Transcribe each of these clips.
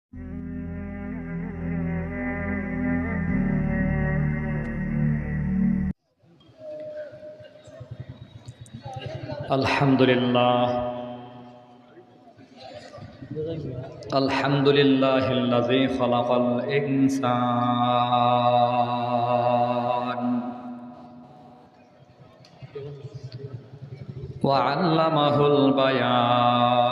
আলহামদুলিল্লাহ আলহামদুলিল্লাহিল্লাযী খালাকাল ইনসান ওয়া আল্লামাহুল বায়ান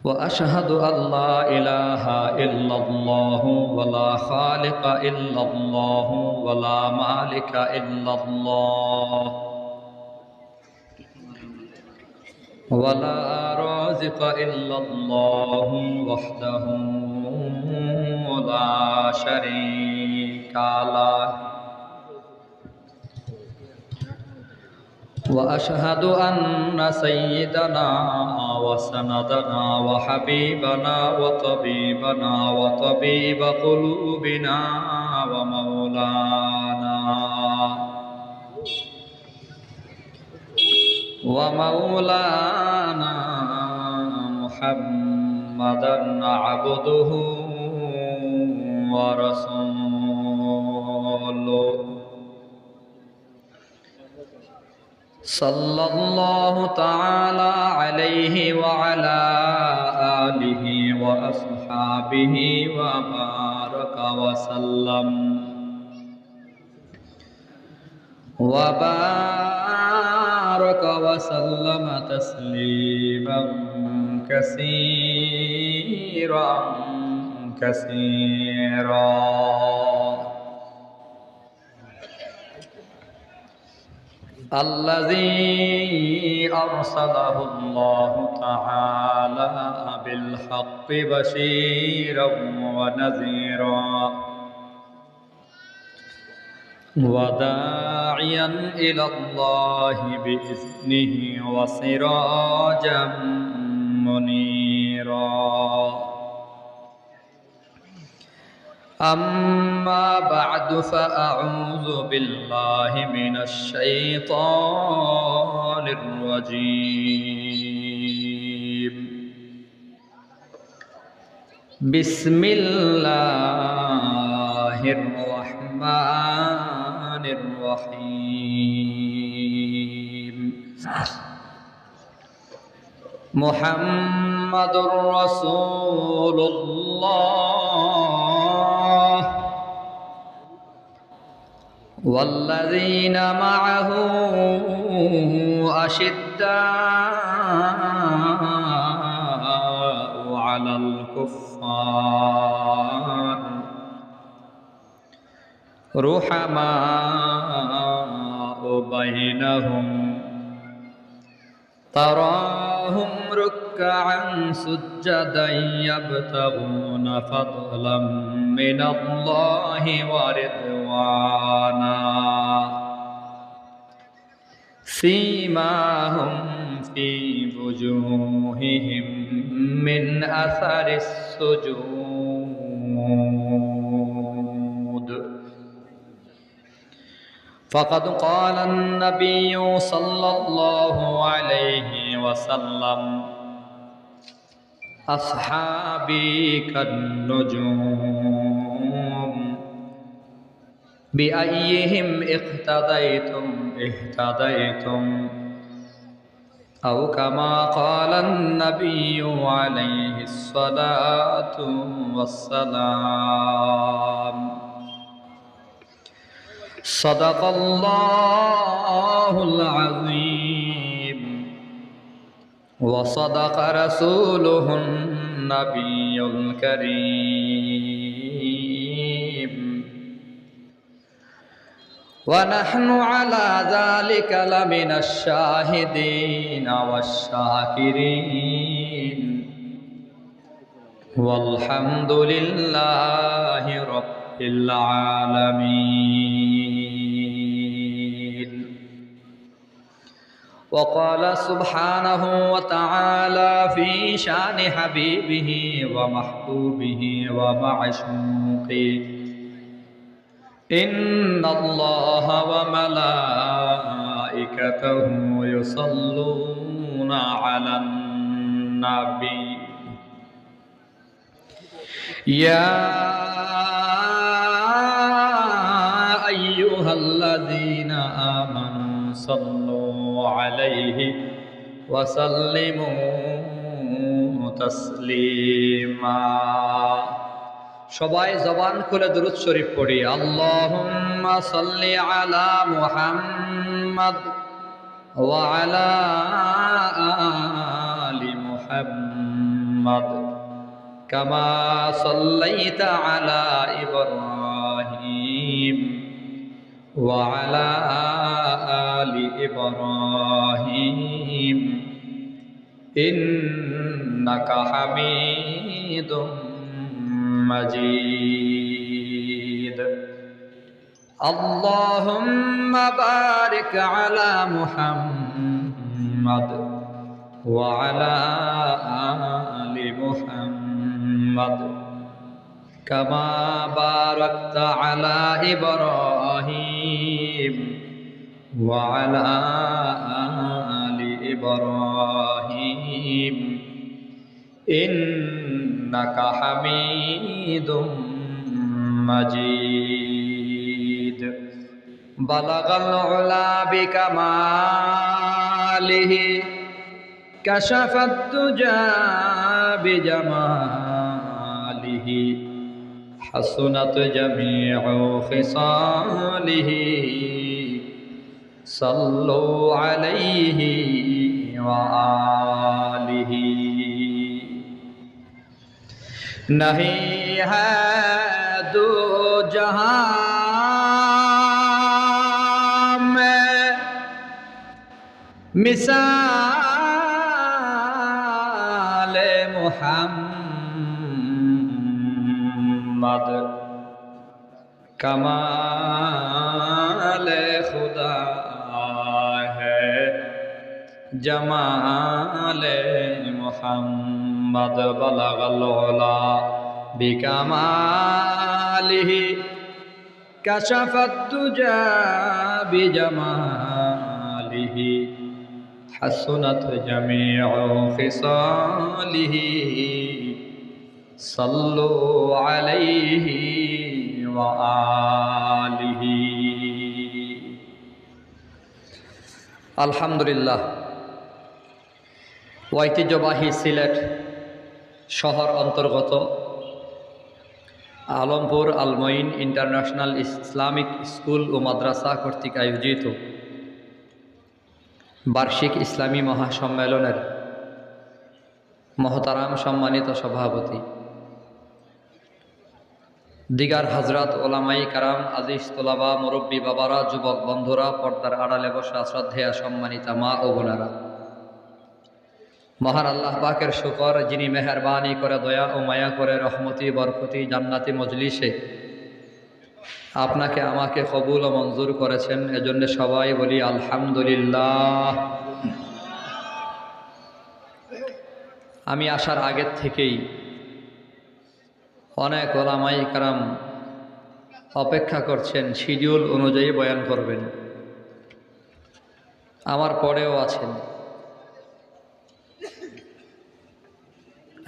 ওয়া আশহাদু আল্লা ইলাহা ইল্লাল্লাহু ওয়া লা খালিকা ইল্লাল্লাহু ওয়া লা মালিকা ইল্লাল্লাহ ওয়া লা রাযিকা ইল্লাল্লাহু ওয়াহদাহু লা শারীকা লাহু وأشهد أن سيدنا وسندنا وحبيبنا وطبيبنا وطبيب قلوبنا ومولانا محمدا عبده ورسوله صلى الله تعالى عليه وعلى آله وأصحابه وبارك وسلم تسليما كثيرا الذي أرسله الله تعالى بالحق بشيرا ونذيرا وداعيا إلى الله بإذنه وسراجا منيرا أما بعد فأعوذ بالله من الشيطان الرجيم بسم الله الرحمن الرحيم محمد رسول الله والذين معه أشداء على الكفار رحماء بينهم تراهم ركعا سجدا يبتغون فضلا من الله ورضوانا سيماهم في وجوههم من أثر السجود فقد قال النبي صلى الله عليه وسلم أصحابي كالنجوم بأيهم اقتديتم اهتديتم أو كما قال النبي عليه الصلاة والسلام صدق الله العظيم وصدق رسوله النبي الكريم ونحن على ذلك لمن الشاهدين والشاكرين والحمد لله رب العالمين وقال سبحانه وتعالى في شان حبيبه ومحبوبه ومعشوقه إن الله وملائكته يصلون على النبي يا أيها الذين آمنوا صلوا عليه وسلموا تسليما সবাই জবান খুলে দুরূদ শরীফ পড়ি আল্লাহুম্মা সাল্লি আলা মুহাম্মাদ ওয়া আলা আলি মুহাম্মাদ কামা সাল্লাইতা আলা ইব্রাহিম ওয়া আলা আলি ইব্রাহিম ইন্নাকা হামিদুম مجيد اللهم بارك على محمد وعلى آل محمد كما باركت على إبراهيم وعلى آل إبراهيم إنك حميد مجيد بلغ العلا بكماله كشف الدجى بجماله حسنت جميع خصاله صلوا عليه وآله नहीं है दो जहां में मिसाल मुहम्मद कमाल खुदा है जमाल मुहम्मद बलगल उला बिकमालिही कशफत दुजा बिजमालिही हसनत जमीउ खिसालिही सल्लु अलैहि व आलिही। अल्हम्दुलिल्लाह ঐতিহ্যবাহী সিলেট শহর অন্তর্গত আলমপুর আলমঈন ইন্টারন্যাশনাল ইসলামিক স্কুল ও মাদ্রাসা কর্তৃক আয়োজিত বার্ষিক ইসলামী মহাসম্মেলনের মহতারাম সম্মানিত সভাপতি দিগার হযরত ওলামায়ে কারাম আজিজ তোলাবা মুরব্বী বাবারা যুবক বন্ধুরা পর্দার আড়ালে বসা শ্রদ্ধেয়া সম্মানিতা মা ও বোনেরা মহান আল্লাহ পাকের শুকর যিনি মেহেরবানি করে দয়া ও মায়া করে রহমতি বরকতি জান্নাতি মজলিসে আপনাকে আমাকে কবুল ও মঞ্জুর করেছেন এজন্য সবাই বলি আলহামদুলিল্লাহ। আমি আসার আগের থেকেই অনেক ওলামায়ে কারাম অপেক্ষা করছেন শিডিউল অনুযায়ী বয়ান করবেন, আমার পরেও আছেন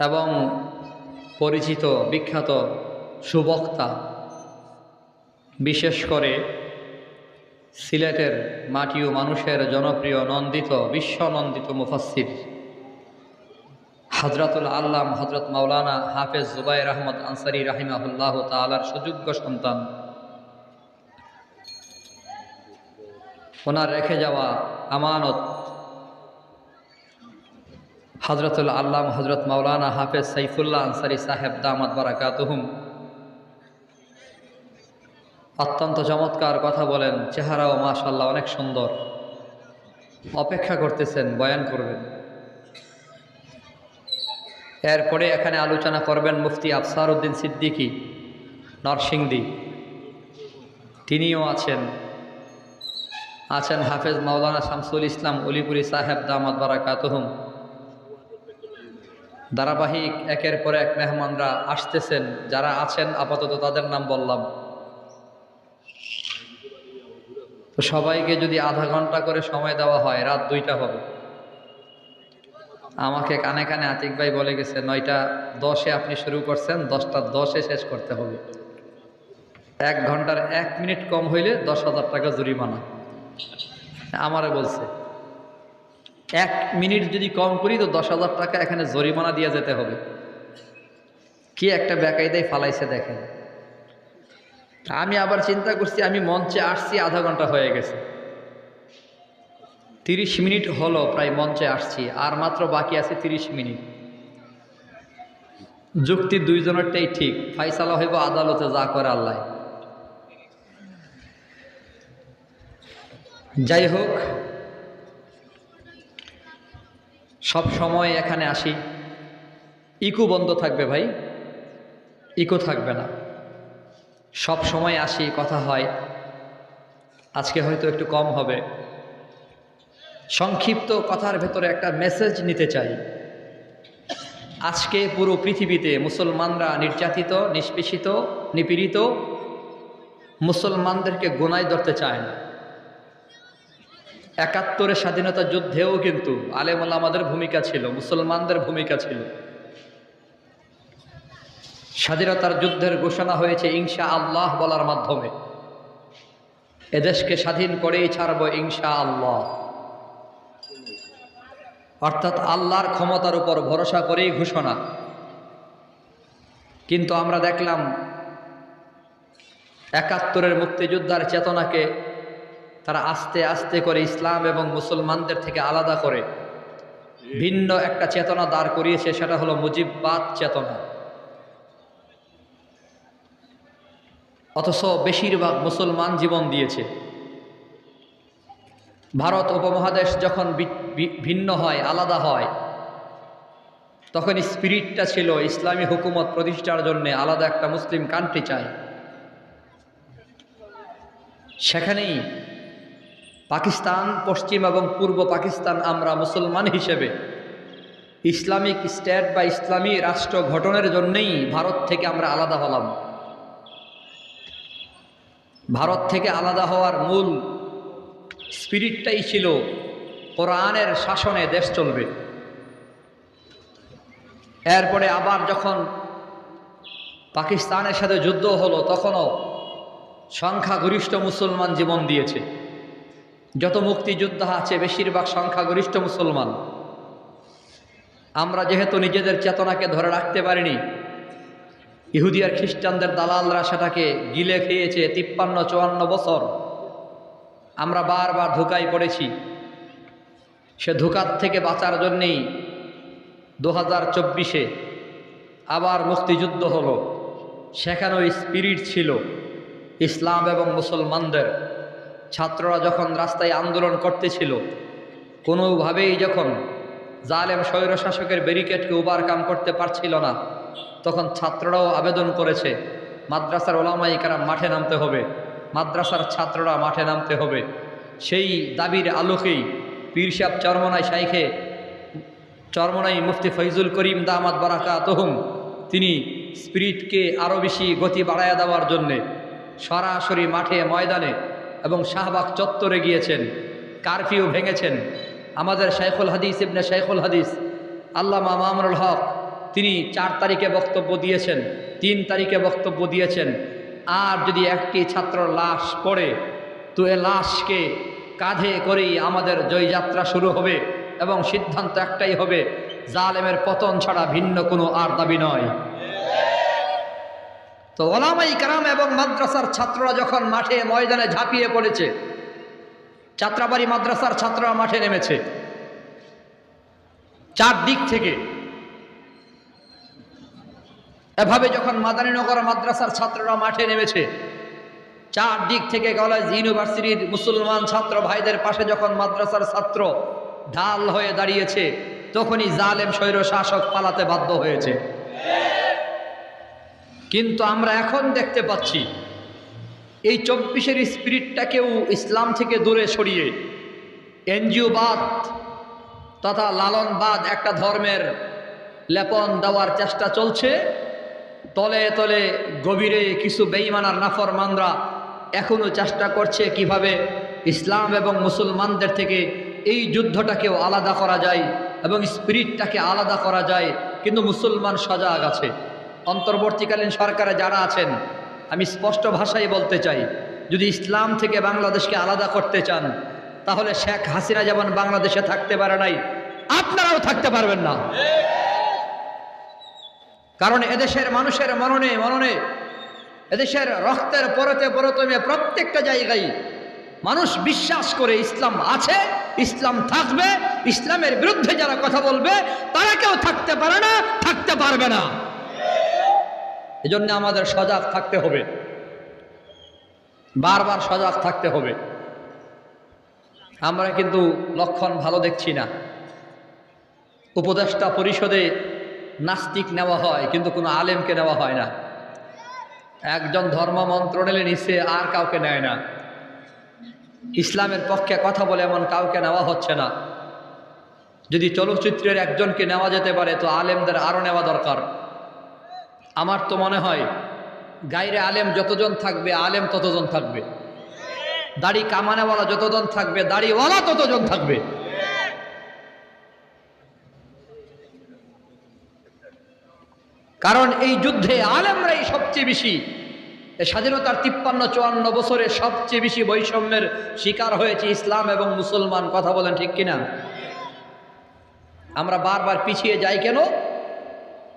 এবং পরিচিত বিখ্যাত সুবক্তা বিশেষ করে সিলেটের মাটি ও মানুষের জনপ্রিয় নন্দিত বিশ্বনন্দিত মুফাসসির হযরতুল আল্লাম হযরত মাওলানা হাফেজ জুবায়ের আহমদ আনসারী রাহিমাহুল্লাহ তাআলার সুযোগ্য সন্তান, ওনার রেখে যাওয়া আমানত হযরতুল আল্লাম হযরত মাওলানা হাফেজ সাইফুল্লাহ আনসারী সাহেব দামাত বারাকাতুহুম অত্যন্ত চমৎকার কথা বলেন, চেহারাও মাশাআল্লাহ অনেক সুন্দর, অপেক্ষা করতেছেন বয়ান করবেন। এরপরে এখানে আলোচনা করবেন মুফতি আফসার উদ্দিন সিদ্দিকী নরসিংদী, তিনিও আছেন হাফেজ মাওলানা শামসুল ইসলাম অলিপুরি সাহেব দামাত বারাকাতুহুম। ধারাবাহিক একের পর এক মেহমানরা আসতেছেন, যারা আছেন আপাতত তাদের নাম বললাম। তো সবাইকে যদি আধা ঘন্টা করে সময় দেওয়া হয় রাত 2টা হবে। আমাকে কানে কানে আতিক ভাই বলে গেছে 9টা 10-এ আপনি শুরু করছেন, 10টা 10-এ শেষ করতে হবে। 1 ঘন্টার 1 মিনিট কম হইলে 10,000 টাকা জরিমানা। আমারে বলছে 1 মিনিট যদি কম করি তো 10,000 টাকা এখানে জরিমানা দিয়ে যেতে হবে। কি একটা বেকায়দায় ফালাইছে দেখেন। আমি আবার চিন্তা করছি, আমি মঞ্চে আসছি আধা ঘন্টা হয়ে গেছে, 30 মিনিট হলো প্রায় মঞ্চে আসছি, আর মাত্র বাকি আছে 30 মিনিট। যুক্তি দুইজনেরটাই ঠিক, ফাইসালা হইব আদালতে, যা করে আল্লাহ। যাই হোক, সব সময় এখানে আসি, ইকো বন্ধ থাকবে ভাই, ইকো থাকবে না। সব সময় আসি, কথা হয়, আজকে হয়তো একটু কম হবে। সংক্ষিপ্ত কথার ভেতরে একটা মেসেজ নিতে চাই। আজকে পুরো পৃথিবীতে মুসলমানরা নির্যাতিত, নিষ্পেষিত, নিপীড়িত। মুসলমানদেরকে গোনায় ধরতে চায় না। 71-এর স্বাধীনতা যুদ্ধেও কিন্তু আলেম ওলামাদের ভূমিকা ছিল, মুসলমানদের ভূমিকা ছিল। স্বাধীনতার যুদ্ধের ঘোষণা হয়েছে ইনশাআল্লাহ বলার মাধ্যমে। এদেশকে স্বাধীন করেই ছাড়ব ইনশাআল্লাহ, অর্থাৎ আল্লাহর ক্ষমতার উপর ভরসা করেই ঘোষণা। কিন্তু আমরা দেখলাম 71-এর মুক্তিযোদ্ধার চেতনাকে তারা আস্তে আস্তে করে ইসলাম এবং মুসলমানদের থেকে আলাদা করে ভিন্ন একটা চেতনা দাঁড় করিয়েছে, সেটা হলো মুজিববাদ চেতনা। অথচ বেশিরভাগ মুসলমান জীবন দিয়েছে। ভারত উপমহাদেশ যখন ভিন্ন হয়, আলাদা হয়, তখন স্পিরিটটা ছিল ইসলামী হুকুমত প্রতিষ্ঠার জন্য আলাদা একটা মুসলিম কান্ট্রি চাই। সেখানেই পাকিস্তান, পশ্চিম এবং পূর্ব পাকিস্তান, আমরা মুসলমান হিসেবে ইসলামিক স্টেট বা ইসলামী রাষ্ট্র গঠনের জন্যই ভারত থেকে আমরা আলাদা হলাম। ভারত থেকে আলাদা হওয়ার মূল স্পিরিটটাই ছিল কোরআনের শাসনে দেশ চলবে। এরপরে আবার যখন পাকিস্তানের সাথে যুদ্ধ হলো, তখনও সংখ্যাগরিষ্ঠ মুসলমান জীবন দিয়েছে। যত মুক্তিযোদ্ধা আছে বেশিরভাগ সংখ্যাগরিষ্ঠ মুসলমান। আমরা যেহেতু নিজেদের চেতনাকে ধরে রাখতে পারিনি, ইহুদি আর খ্রিস্টানদের দালালরা সেটাকে গিলে খেয়েছে 53-54 বছর। আমরা বারবার ধোঁকায় পড়েছি। সে ধোঁকার থেকে বাঁচার জন্যেই 2024-এ আবার মুক্তিযুদ্ধ হলো। সেখানেও স্পিরিট ছিল ইসলাম এবং মুসলমানদের। ছাত্ররা যখন রাস্তায় আন্দোলন করতেছিল, কোনোভাবেই যখন জালেম স্বৈরশাসকের ব্যারিকেডকে ওভারকাম করতে পারছিল না, তখন ছাত্ররাও আবেদন করেছে মাদ্রাসার ওলামায়ে কেরাম মাঠে নামতে হবে, মাদ্রাসার ছাত্ররা মাঠে নামতে হবে। সেই দাবির আলোকেই পীর সাহেব চরমনাই মুফতি ফৈজুল করিম দামাত বারাকাতুহুম, তিনি স্পিরিটকে আরও বেশি গতি বাড়াইয়া দেওয়ার জন্যে সরাসরি মাঠে, ময়দানে এবং শাহবাগ চত্বরে গিয়েছেন, কারফিউ ভেঙেছেন। আমাদের শাইখুল হাদিস ইবনে শাইখুল হাদিস আল্লামা মামুনুল হক, তিনি 4 তারিখে বক্তব্য দিয়েছেন, 3 তারিখে বক্তব্য দিয়েছেন। আর যদি একটি ছাত্র লাশ পড়ে, তো এ লাশকে কাঁধে করেই আমাদের জয়যাত্রা শুরু হবে এবং সিদ্ধান্ত একটাই হবে, জালেমের পতন ছাড়া ভিন্ন কোনো আর দাবি নয়। তো ওলামায়ে কেরাম এবং মাদ্রাসার ছাত্ররা যখন মাঠে ময়দানে ঝাঁপিয়ে পড়েছে, যাত্রাবাড়ি মাদ্রাসার ছাত্ররা মাঠে নেমেছে 4 দিক থেকে। এভাবে যখন মাদানীনগর মাদ্রাসার ছাত্ররা মাঠে নেমেছে, 4 দিক থেকে কলেজ, ইউনিভার্সিটির মুসলমান ছাত্র ভাইদের পাশে যখন মাদ্রাসার ছাত্র ঢাল হয়ে দাঁড়িয়েছে, তখনই জালেম স্বৈর শাসক পালাতে বাধ্য হয়েছে। কিন্তু আমরা এখন দেখতে পাচ্ছি এই 24-এর স্পিরিটটাকেও ইসলাম থেকে দূরে সরিয়ে এনজিওবাদ তথা লালনবাদ একটা ধর্মের লেপন দেওয়ার চেষ্টা চলছে। তলে তলে গভীরে কিছু বেঈমান আর নাফরমানরা এখনও চেষ্টা করছে কিভাবে ইসলাম এবং মুসলমানদের থেকে এই যুদ্ধটাকেও আলাদা করা যায় এবং স্পিরিটটাকে আলাদা করা যায়, কিন্তু মুসলমান সজাগ আছে। অন্তর্বর্তীকালীন সরকারে যারা আছেন, আমি স্পষ্ট ভাষায় বলতে চাই, যদি ইসলাম থেকে বাংলাদেশকে আলাদা করতে চান, তাহলে শেখ হাসিনা যেমন বাংলাদেশে থাকতে পারে নাই, আপনারাও থাকতে পারবেন না। কারণ এদেশের মানুষের মননে মননে, এদেশের রক্তের পরতে পরতমে প্রত্যেকটা জায়গায় মানুষ বিশ্বাস করে ইসলাম আছে, ইসলাম থাকবে। ইসলামের বিরুদ্ধে যারা কথা বলবে তারা কেউ থাকতে পারে না, থাকতে পারবে না। এজন্য আমাদের সজাগ থাকতে হবে, বারবার সজাগ থাকতে হবে। আমরা কিন্তু লক্ষণ ভালো দেখছি না। উপদেষ্টা পরিষদে নাস্তিক নেওয়া হয়, কিন্তু কোনো আলেমকে নেওয়া হয় না। একজন ধর্ম মন্ত্রণালয়ের নিচে আর কাউকে নেয় না। ইসলামের পক্ষে কথা বলে এমন কাউকে নেওয়া হচ্ছে না। যদি চলচ্চিত্রের একজনকে নেওয়া যেতে পারে, তো আলেমদের আরও নেওয়া দরকার। আমার তো মনে হয় গায়রে আলেম যতজন থাকবে, আলেম ততজন থাকবে। দাড়ি কামানেওয়ালা যতজন থাকবে, দাড়িওয়ালা ততজন থাকবে। কারণ এই যুদ্ধে আলেমরাই সবচেয়ে বেশি, স্বাধীনতার 53-54 বছরে সবচেয়ে বেশি বৈষম্যের শিকার হয়েছে ইসলাম এবং মুসলমান। কথা বলেন ঠিক কিনা? আমরা বারবার পিছিয়ে যাই কেন?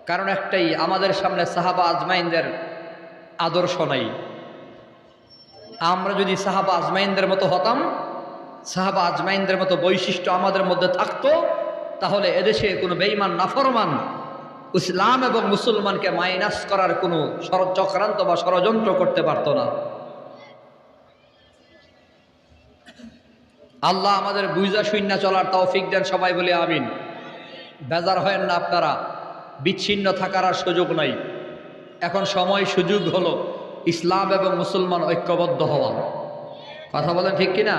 কারণ একটাই, আমাদের সামনে সাহাবা আজমাইনদের আদর্শ নাই। আমরা যদি সাহাবা আজমাইনদের মতো হতাম, সাহাবা আজমাইনদের মতো বৈশিষ্ট্য আমাদের মধ্যে থাকতো, তাহলে এদেশে কোনো বেঈমান নাফরমান ইসলাম এবং মুসলমানকে মাইনাস করার কোনো চক্রান্ত বা ষড়যন্ত্র করতে পারত না। আল্লাহ আমাদের বুঝা শূন্য চলার তৌফিক দেন, সবাই বলে আমিন। বেজার হয়েন না আপনারা, বিচ্ছিন্ন থাকার আর সুযোগ নাই। এখন সময় সুযোগ হলো ইসলাম এবং মুসলমান ঐক্যবদ্ধ হওয়া। কথা বলেন ঠিক কিনা?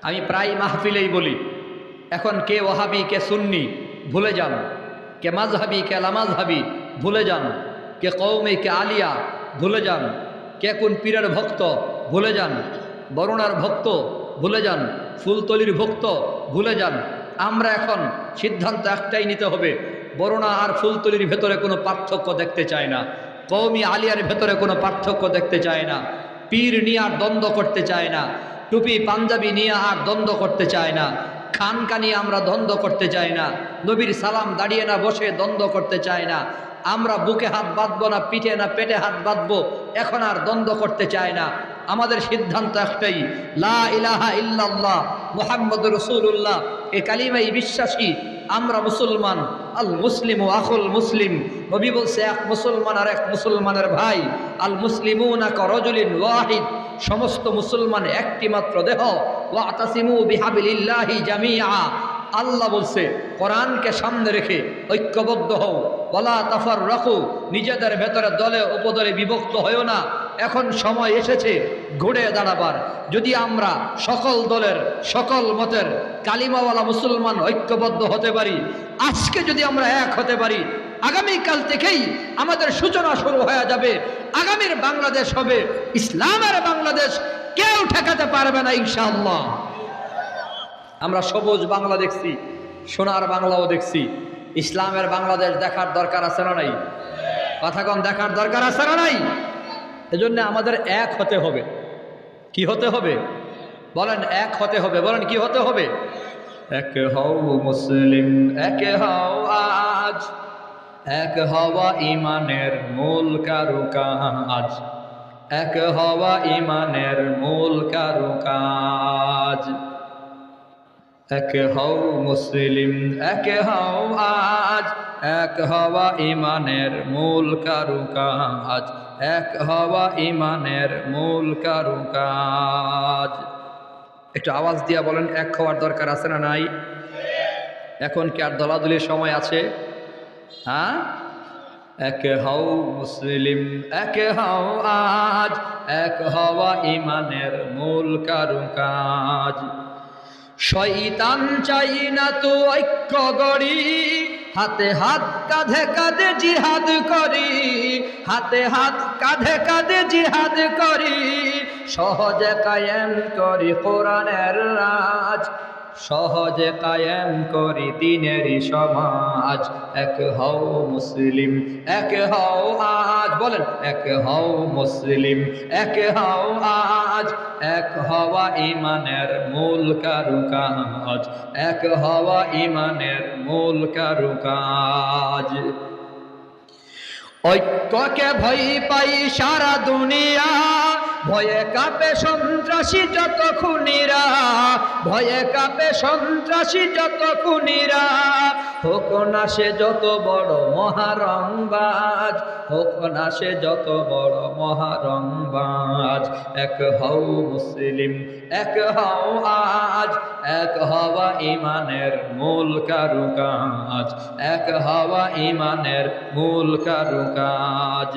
আমি প্রায় মাহফিলেই বলি, এখন কে ওয়াহাবি কে সুন্নি ভুলে যান, কে মাযহাবি কে লামাযহাবি ভুলে যান, কে কওমি কে আলিয়া ভুলে যান, কে কোন পীরের ভক্ত ভুলে যান, বরুণার ভক্ত ভুলে যান, ফুলতলির ভক্ত ভুলে যান। আমরা এখন সিদ্ধান্ত একটাই নিতে হবে, বরুণা আর ফুলতলির ভেতরে কোনো পার্থক্য দেখতে চায় না, কওমি আলিয়ার ভেতরে কোনো পার্থক্য দেখতে চায় না, পীর নিয়ে আর দ্বন্দ্ব করতে চায় না, টুপি পাঞ্জাবি নিয়ে আর দ্বন্দ্ব করতে চায় না, খানকা নিয়ে আমরা দ্বন্দ্ব করতে চাই না, নবীর সালাম দাঁড়িয়ে না বসে দ্বন্দ্ব করতে চাই না, আমরা বুকে হাত বাঁধবো না পিঠে না পেটে হাত বাঁধবো, এখন আর দ্বন্দ্ব করতে চাই না। আমাদের সিদ্ধান্ত একটাই, লা ইলাহা ইল্লাল্লাহ মুহাম্মাদুর রাসূলুল্লাহ, এই কালিমায় বিশ্বাসী আমরা মুসলমান। আল মুসলিম ও আখুল মুসলিম, নবী বলছে এক মুসলমান আর এক মুসলমানের ভাই। আল মুসলিমুনা কারাজুলিন ওয়াহিদ, সমস্ত মুসলমান একটি মাত্র দেহ। ওয়াতাসিমু বিহাবিলিল্লাহি জামিআ, আল্লাহ বলছে কোরআনকে সামনে রেখে ঐক্যবদ্ধ হও। ওয়ালা তাফাররাকু, নিজেদের ভেতরে দলে উপদলে বিভক্ত হয়েও না। এখন সময় এসেছে ঘুরে দাঁড়াবার। যদি আমরা সকল দলের সকল মতের কালিমাওয়ালা মুসলমান ঐক্যবদ্ধ হতে পারি, আজকে যদি আমরা এক হতে পারি, আগামীকাল থেকেই আমাদের সূচনা শুরু হয়ে যাবে। আগামীর বাংলাদেশ হবে ইসলামের বাংলাদেশ, কেউ ঠেকাতে পারবে না ইনশাআল্লাহ। আমরা সবুজ বাংলা দেখছি, সোনার বাংলাও দেখছি। ইসলামের বাংলাদেশ দেখার দরকার আছে না নাই? কথা কন, দেখার দরকার আছে না নাই? এজন্য আমাদের এক হতে হবে। কি হতে হবে বলেন? এক হতে হবে। বলেন কি হতে হবে? এক হও মুসলিম, এক হও আজ, এক হওয়া ইমানের মূল কারুকাজ, এক হওয়া ইমানের মূল কারুকাজ। এক হও মুসলিম, এক হও আজ, এক হওয়া ইমানের মূল কারুকাজ, এক হওয়া ইমানের মূল কারুকাজ। একটু আওয়াজ দিয়া বলেন, এক হওয়ার দরকার আছে না নাই? এখন কি আর দলাদলির সময় আছে? হ্যাঁ, এক হও মুসলিম, এক হও আজ, এক হওয়া ইমানের মূল কারুকাজ। শয়তান চাই না তো ঐক্য গড়ি, হাতে হাত কাঁধে কাঁধে জিহাদ করি, হাতে হাত কাঁধে কাঁধে জিহাদ করি, সহজে কায়েম করি কোরআনের রাজ, সহজে কায়েম করি দিনেরই সমাজ। এক হও মুসলিম, এক হও আজ, বলেন এক হও মুসলিম, এক হও আজ। এক হওয়া ইমানের মূল কারুকাজ, এক হওয়া ইমানের মূল কারুকাজ। ঐক্যকে ভয় পাই সারা দুনিয়া, ভয়ে কাঁপে সন্ত্রাসী যত খুনিরা, ভয়ে কাঁপে সন্ত্রাসী যত খুনিরা। হোক না সে যত বড় মহারংবাজ, হোক না সে যত বড় মহারংবাজ। এক হও মুসলিম, এক হও আজ, এক হওয়া ইমানের মূল কারুকাজ, এক হওয়া ইমানের মূল কারুকাজ।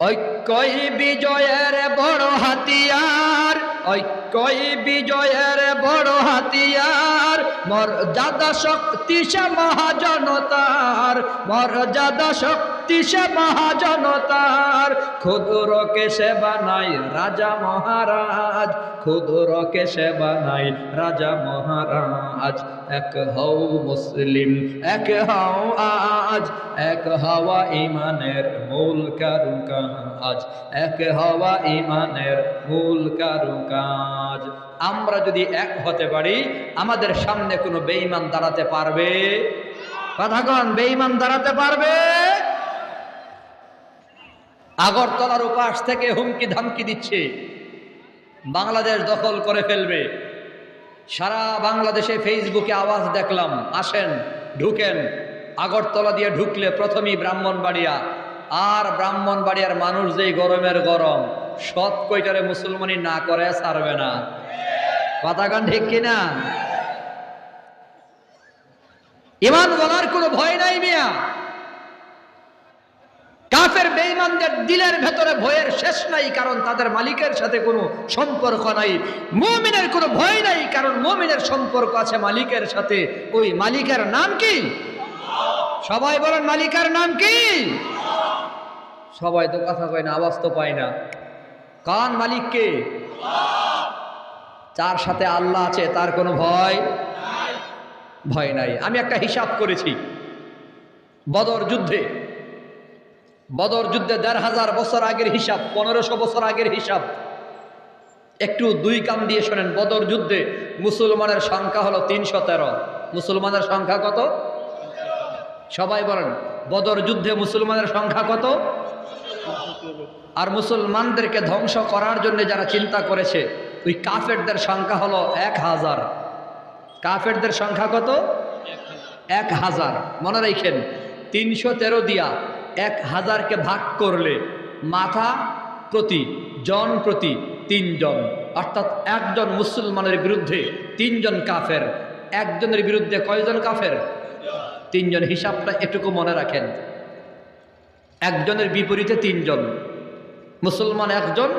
ঐক্যই বিজয়ের বড় হাতিয়ার, ঐক্যই বিজয়ের বড় হাতিয়ার। মর্যাদা শক্তি সে মহাজনতার, মর্যাদা শক্তি সে মহাজনতার। ক্ষুদ্রকে সে বানাই রাজা মহারাজ, ক্ষুদ্রকে সে বানাই রাজা মহারাজ। এক হও মুসলিম, এক হও আজ, এক হওয়া ইমানের মূল কারুকাজ, এক হওয়া ইমানের মূল কারুকাজ। আমরা যদি এক হতে পারি, আমাদের সামনে কোনো বেঈমান দাঁড়াতে পারবে? কথাগণ, বেঈমান দাঁড়াতে পারবে? আগরতলার উপাস থেকে হুমকি ধামকি দিচ্ছে, বাংলাদেশ দখল করে ফেলবে। সারা বাংলাদেশে ফেসবুকে আওয়াজ দেখলাম, আসেন ঢুকেন। আগরতলা দিয়ে ঢুকলে প্রথমেই ব্রাহ্মণবাড়িয়া, আর ব্রাহ্মণবাড়িয়ার মানুষ যেই গরমের গরম, সৎ কইটারে মুসলমানি না করে ছাড়বে না। কথাগান ঠিক কিনা? ইমান বলার কোনো ভয় নাই মিয়া। কাফের বেঈমানদের দিলের ভেতরে ভয়ের শেষ নাই, কারণ তাদের মালিকের সাথে কোনো সম্পর্ক নাই। মুমিনের কোনো ভয় নাই, কারণ মুমিনের সম্পর্ক আছে মালিকের সাথে। ওই মালিকের নাম কি? সবাই বলেন, মালিকের নাম কি? সবাই তো কথা কয় না, আওয়াজ তো পায় না। কান মালিক কে? যার সাথে আল্লাহ আছে তার কোনো ভয় ভয় নাই। আমি একটা হিসাব করেছি, বদর যুদ্ধে ১,৫০০ বছর আগের হিসাব, ১৫০০ বছর আগের হিসাব। একটু দুই কান দিয়ে শোনেন। বদর যুদ্ধে মুসলমানের সংখ্যা হলো ৩১৩। মুসলমানের সংখ্যা কত? সবাই বলেন, বদর যুদ্ধে মুসলমানের সংখ্যা কত? আর মুসলমানদেরকে ধ্বংস করার জন্য যারা চিন্তা করেছে, ওই কাফেরদের সংখ্যা হলো ১,০০০। কাফেরদের সংখ্যা কত? ১,০০০। মনে রাখেন, ৩১৩ দিয়া ১,০০০কে ভাগ করলে মাথা প্রতি জন প্রতি ৩ জন, অর্থাৎ একজন মুসলমানের বিরুদ্ধে ৩ জন কাফের। একজনের বিরুদ্ধে কয়জন কাফের? ৩ জন। হিসাবটা এটুকু মনে রাখেন, একজনের বিপরীতে ৩ জন। মুসলমান ১ জন,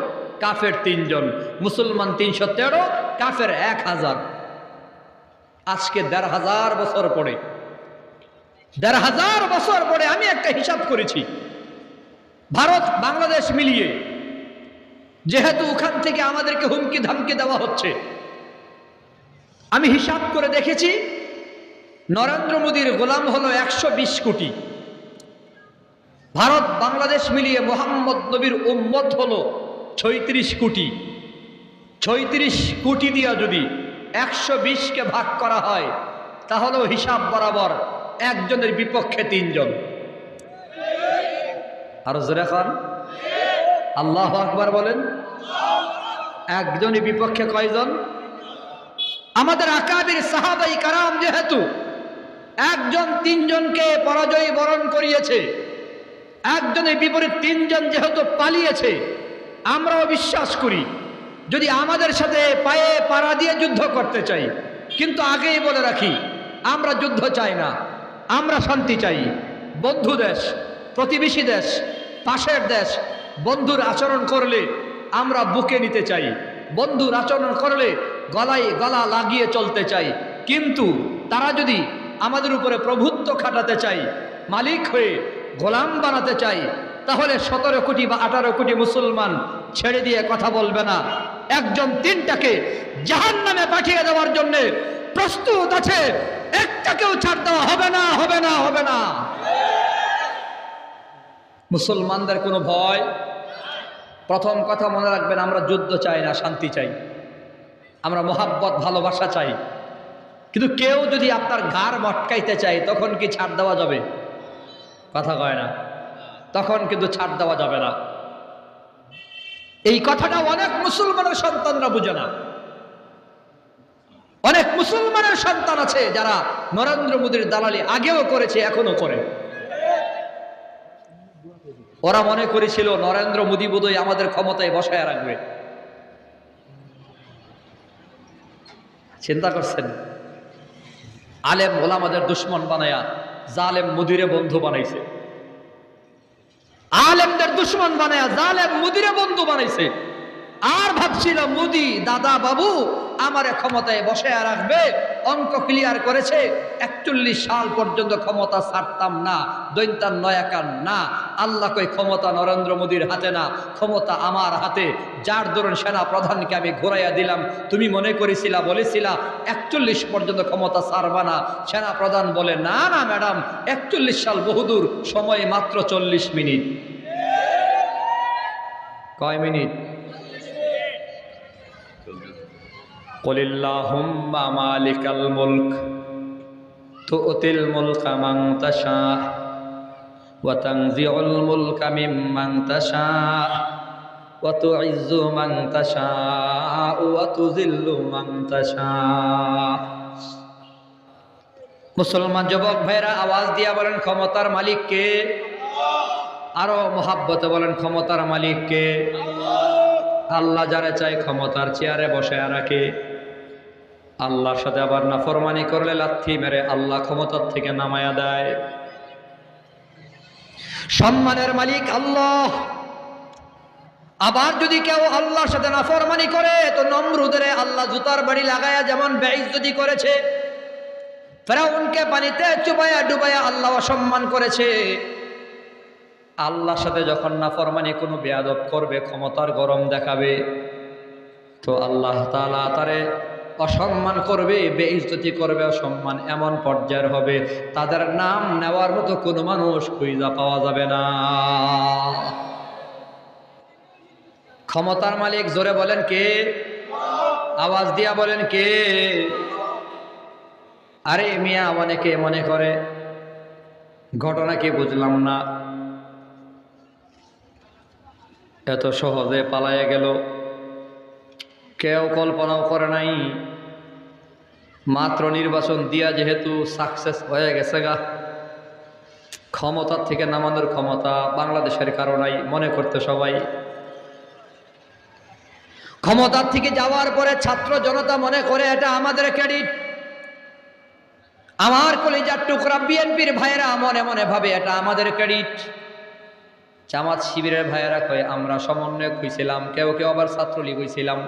কাফের ৩ জন। মুসলমান ৩১৩, কাফের ১,০০০। আজকে ১,৫০০ বছর পরে, ১,৫০০ বছর পরে আমি একটা হিসাব করেছি, ভারত বাংলাদেশ মিলিয়ে, যেহেতু ওখান থেকে আমাদেরকে হুমকি ধামকি দেওয়া হচ্ছে, আমি হিসাব করে দেখেছি নরেন্দ্র মোদীর গোলাম হলো ১২০ কোটি। ভারত বাংলাদেশ মিলিয়ে মোহাম্মদ নবীর উম্মত হলো ৩৬ কোটি। ৩৬ কোটি দিয়া যদি ১২০কে ভাগ করা হয়, তাহলেও হিসাব বরাবর একজনের বিপক্ষে ৩ জন। আরো জোরে খান আল্লাহু আকবার বলেন। একজনের বিপক্ষে কয়জন? আমাদের আকাবির সাহাবাই কারাম যেহেতু একজন ৩ জনকে পরাজয় বরণ করিয়েছে, একজনের বিপরীত ৩ জন যেহেতু পালিয়েছে, আমরাও বিশ্বাস করি যদি আমাদের সাথে পায়ে পাড়া দিয়ে যুদ্ধ করতে চাই, কিন্তু আগেই বলে রাখি, আমরা যুদ্ধ চাই না, আমরা শান্তি চাই। বন্ধু দেশ, প্রতিবেশী দেশ, পাশের দেশ বন্ধুর আচরণ করলে আমরা বুকে নিতে চাই, বন্ধুর আচরণ করলে গলায় গলা লাগিয়ে চলতে চাই। কিন্তু তারা যদি আমাদের উপরে প্রভুত্ব খাটাতে চাই, মালিক হয়ে গোলাম বানাতে চাই, তাহলে ১৭ কোটি বা ১৮ কোটি মুসলমান ছেড়ে দিয়ে কথা বলবে না। একজন তিনটাকে জাহান্নামে পাঠিয়ে দেওয়ার জন্য প্রস্তুত আছে, একটাকেও ছাড় দেওয়া হবে না, হবে না, হবে না। মুসলমানদের কোনো ভয়। প্রথম কথা মনে রাখবেন, আমরা যুদ্ধ চাই না, শান্তি চাই, আমরা মোহাব্বত ভালোবাসা চাই। কিন্তু কেউ যদি আপনার ঘাড় মটকাইতে চায় তখন কি ছাড় দেওয়া যাবে? কথা কয় না, তখন কিন্তু ছাড় দেওয়া যাবে না। এই কথাটা অনেক মুসলমানের সন্তানরা বুঝে না। অনেক মুসলমানের সন্তান আছে যারা নরেন্দ্র মোদীর দালালি আগেও করেছে, এখনো করে। ওরা মনে করেছিল নরেন্দ্র মোদী বোধহয় আমাদের ক্ষমতায় বসায় রাখবে। চিন্তা করছেন? আলেম ওলামাদের দুশ্মন বানায়া জালেম মোদীরে বন্ধু বানাইছে। আলেমদের দুশ্মন বানায়া জালেম মোদীরে বন্ধু বানাইছে। আর ভাবছিল মোদী দাদা বাবু আমারে ক্ষমতায় বসায় রাখবে, অঙ্ক ক্লিয়ার করেছে, 41 সাল পর্যন্ত ক্ষমতা ছাড়তাম না, দৈন্তান নয়াকান না। আল্লাহ কই ক্ষমতা নরেন্দ্র মোদীর হাতে না, ক্ষমতা আমার হাতে। যার দরুন সেনা প্রধানকে আমি ঘুরাইয়া দিলাম, তুমি মনে করেছিলা, বলেছিলা 41 পর্যন্ত ক্ষমতা ছাড়বা না। সেনা প্রধান বলে, না না ম্যাডাম, 41 সাল বহুদূর, সময় মাত্র 40 মিনিট। কয় মিনিট? কুলিল্লাহুম্মা মালিকাল মুলক তু'তিল মুলকা মান তাশা ওয়া তানজিউল মুলকা মিম্মান তাশা ওয়া তু'ইজ্জু মান তাশা ওয়া তুযিল্লু মান তাশা। মুসলমান যুবক ভাইরা আওয়াজ দিয়া বলেন, ক্ষমতার মালিক কে? আরো মোহাব্বতে বলেন, ক্ষমতার মালিক কে? আল্লাহ যারা চায় ক্ষমতার চেয়ারে বসায় রাখে। আল্লাহর সাথে আবার নাফরমানি করলে লাথি মেরে আল্লাহ ক্ষমতার থেকে নামায়া দেয়। সম্মানের মালিক আল্লাহ। আবার যদি কেউ আল্লাহর সাথে নাফরমানি করে তো নমরুদের আল্লাহ জুতার বাড়ি লাগায়া যেমন বেইজ্জতি করেছে, ফেরাউনকে পানিতে চুবাইয়া ডুবাইয়া আল্লাহ অসম্মান করেছে। আল্লাহর সাথে যখন নাফরমানি কোনো বেয়াদব করবে, ক্ষমতার গরম দেখাবে, তো আল্লাহ তাআলা তারে অসম্মান করবে, বেইজ্জতি করবে, অসম্মান এমন পর্যায়ের হবে তাদের নাম নেওয়ার মতো কোনো মানুষ খুঁজে পাওয়া যাবে না। ক্ষমতার মালিক জোরে বলেন কে? আওয়াজ দিয়া বলেন কে? আরে মিয়া, অনেকে মনে করে ঘটনা কি বুঝলাম না, এত সহজে পালাইয়া গেল। কেউ কল্পনাও করে নাই মাত্র নির্বাচন দিয়া যেহেতু সাকসেস হয়ে গেছে গা, ক্ষমতার থেকে নামানোর ক্ষমতা বাংলাদেশের কারো নাই মনে করতে সবাই। ক্ষমতার থেকে যাওয়ার পরে ছাত্র জনতা মনে করে এটা আমাদের ক্রেডিট। আমার কলিজার টুকরা বিএনপির ভাইয়েরা মনে মনে ভাবে এটা আমাদের ক্রেডিট। জামাত শিবিরের ভাইয়েরা কয় আমরা সমন্বয়ক হয়েছিলাম, কেউ কেউ আবার ছাত্রলীগ হয়েছিলাম,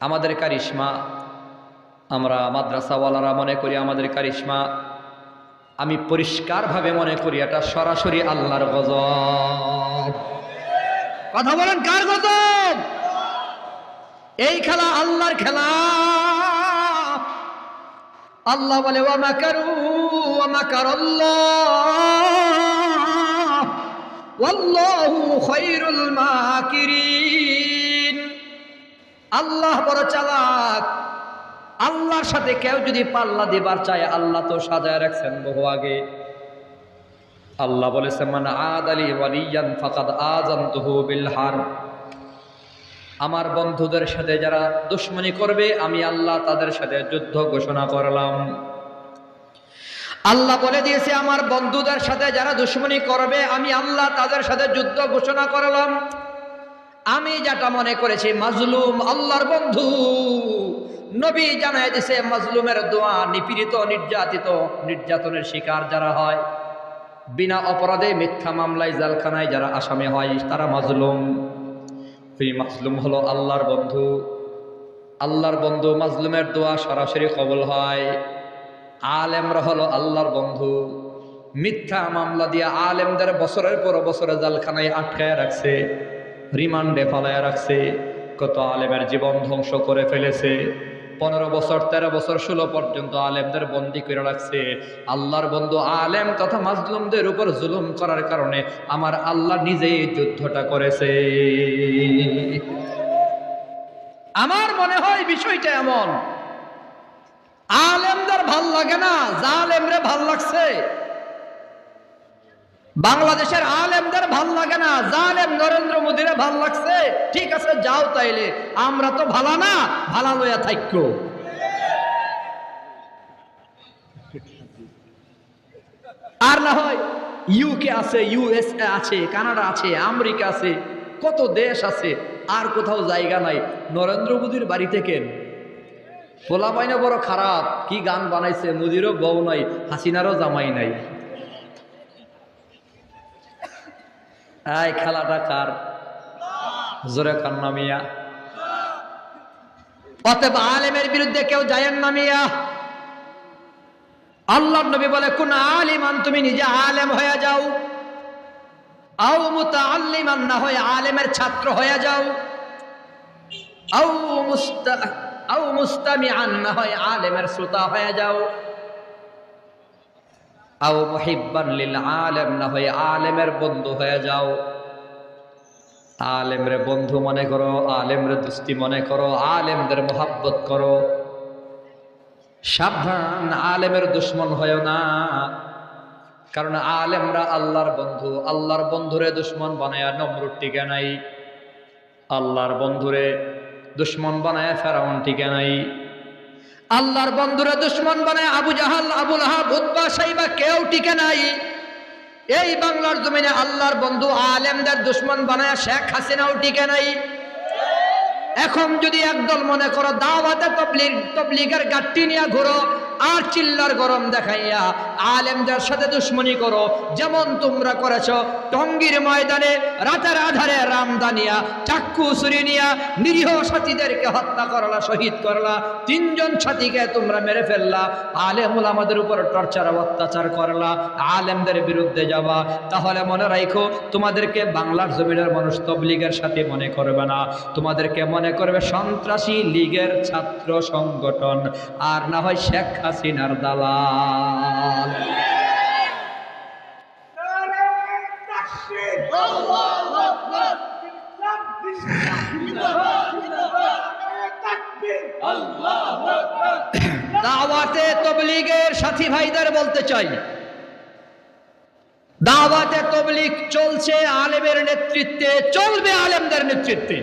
আমাদের কারিশমা। আমরা মাদ্রাসাওয়ালারা মনে করি আমাদের কারিশমা। আমি পরিষ্কারভাবে মনে করি এটা সরাসরি আল্লাহর গজব। কথা বলেন, কার গজব? এই খেলা আল্লাহর খেলা। আল্লাহ বলে ওয়া মাকারু ওয়া মাকারাল্লাহ ওয়াল্লাহু খায়রুল মাকিরিন। আল্লাহ বড় চালাক। আল্লাহর সাথে কেউ যদি পাল্লা দিবার চায়, আল্লাহ তো সাজায় রাখছেন বহু আগে। আল্লাহ বলেছেন মান আদালি ওয়ালিয়ান ফাকাদ আযানতুহু বিল হারব। আমার বন্ধুদের সাথে যারা দুশমনি করবে, আমি আল্লাহ তাদের সাথে যুদ্ধ ঘোষণা করলাম। আল্লাহ বলে দিয়েছে আমার বন্ধুদের সাথে যারা দুশমনি করবে, আমি আল্লাহ তাদের সাথে যুদ্ধ ঘোষণা করলাম। আমি যেটা মনে করেছি মাজলুম আল্লাহর বন্ধু, নবী জানায় দিয়েছে মাজলুমের দোয়া, নিপীড়িত নির্যাতিত নির্যাতনের শিকার যারা হয়, বিনা অপরাধে মিথ্যা মামলায় জেলখানায় যারা আসামি হয়, তারা মাজলুম। ওই মাজলুম হলো আল্লাহর বন্ধু। আল্লাহর বন্ধু মাজলুমের দোয়া সরাসরি কবুল হয়। আলেমরা হলো আল্লাহর বন্ধু। মিথ্যা মামলা দিয়ে আলেমদের বছরের পর বছরে জেলখানায় আটকায় রাখছে, রিমান্ডে ফালায় রাখছে। কত আলেমের জীবন ধ্বংস করে ফেলেছে। 15 বছর 13 বছর 16 পর্যন্ত আলেমদের বন্দী করে রাখছে। আল্লাহর বন্ধু আলেম তথা মাজলুমদের উপর জুলুম করার কারণে আমার আল্লাহ নিজেই যুদ্ধটা করেছে। আমার মনে হয় বিষয়টা এমন, আলেমদের ভাল লাগে না, জালেমরে ভাল লাগছে। বাংলাদেশের আলেমদের ভাল লাগে না, জালেম নরেন্দ্র মোদীরে ভাল লাগছে। ঠিক আছে, যাও তাইলে, আমরা তো ভালা না, ভালা লইয়া থাইক্য। আর না হয় ইউকে আছে, ইউএসএ আছে, কানাডা আছে, আমেরিকা আছে, কত দেশ আছে, আর কোথাও জায়গা নাই। নরেন্দ্র মোদীর বাড়ি থেকে পোলা পাইনা বড় খারাপ, কি গান বানাইছে, মোদীরও বউ নাই, হাসিনারও জামাই নাই। এই খেলাটা কার? জোরে কান্না মিয়া। অতএব আলেমের বিরুদ্ধে কেউ যায়েন না মিয়া। আল্লাহর নবী বলে, কোন আলিমান, তুমি নিজে আলেম হয়ে যাও, আও মুতাআল্লিমান, না হয় আলেমের ছাত্র হয়ে যাও, আও মুস্তামিআন, না হয় আলেমের শ্রোতা হয়ে যাও, আও মুহিব্বান লিল আলেম, না হয় আলেমের বন্ধু হয়ে যাও। আলেমরে বন্ধু মনে করো, আলেমরে দুস্তি মনে করো, আলেমদের মোহাব্বত করো। সাবধান, আলেমের দুশ্মন হয় না, কারণ আলেমরা আল্লাহর বন্ধু। আল্লাহর বন্ধুরে দুশ্মন বানায়া নমরুদ টিকে নাই, আল্লাহর বন্ধুরে দুশ্মন বানায়া ফেরাউন টিকে নাই, আল্লাহর বন্ধুরে দুশ্মন বানায় আবু জাহাল, আবু লাহাব, উতবা, সাইবা কেউ টিকে নাই। এই বাংলার জমিনে আল্লাহর বন্ধু আলেমদের দুশ্মন বানায় শেখ হাসিনাও টিকে নাই। এখন যদি একদল মনে করো দাওয়াতে তবলিগের গাট্টি নিয়ে ঘুরো আর চিল্লার গরম দেখাইয়া আলেমদের সাথে দুশ্মনী করো, যেমন তোমরা করেছ টঙ্গীর ময়দানে রাতের আধারে রামদানিয়া চাক্কু ছুরি নিয়া নিরীহ সাথীদেরকে হত্যা করলা, শহীদ করলা, 3 জন সাথীকে তোমরা মেরে ফেললা, আলেম ওলামাদের উপর টর্চার অত্যাচার করলা, আলেমদের বিরুদ্ধে যাবা, তাহলে মনে রাখো তোমাদেরকে বাংলার জমিনের মানুষ তবলিগের সাথে মনে করবে না, তোমাদেরকে মনে করবে সন্ত্রাসী লীগের ছাত্র সংগঠন, আর না হয় শেখ হাসিনার দালাল। দাওয়াতে তবলিগের সাথী ভাইদের বলতে চাই, দাওয়াতে তবলিগ চলছে আলেমের নেতৃত্বে, চলবে আলেমদের নেতৃত্বে।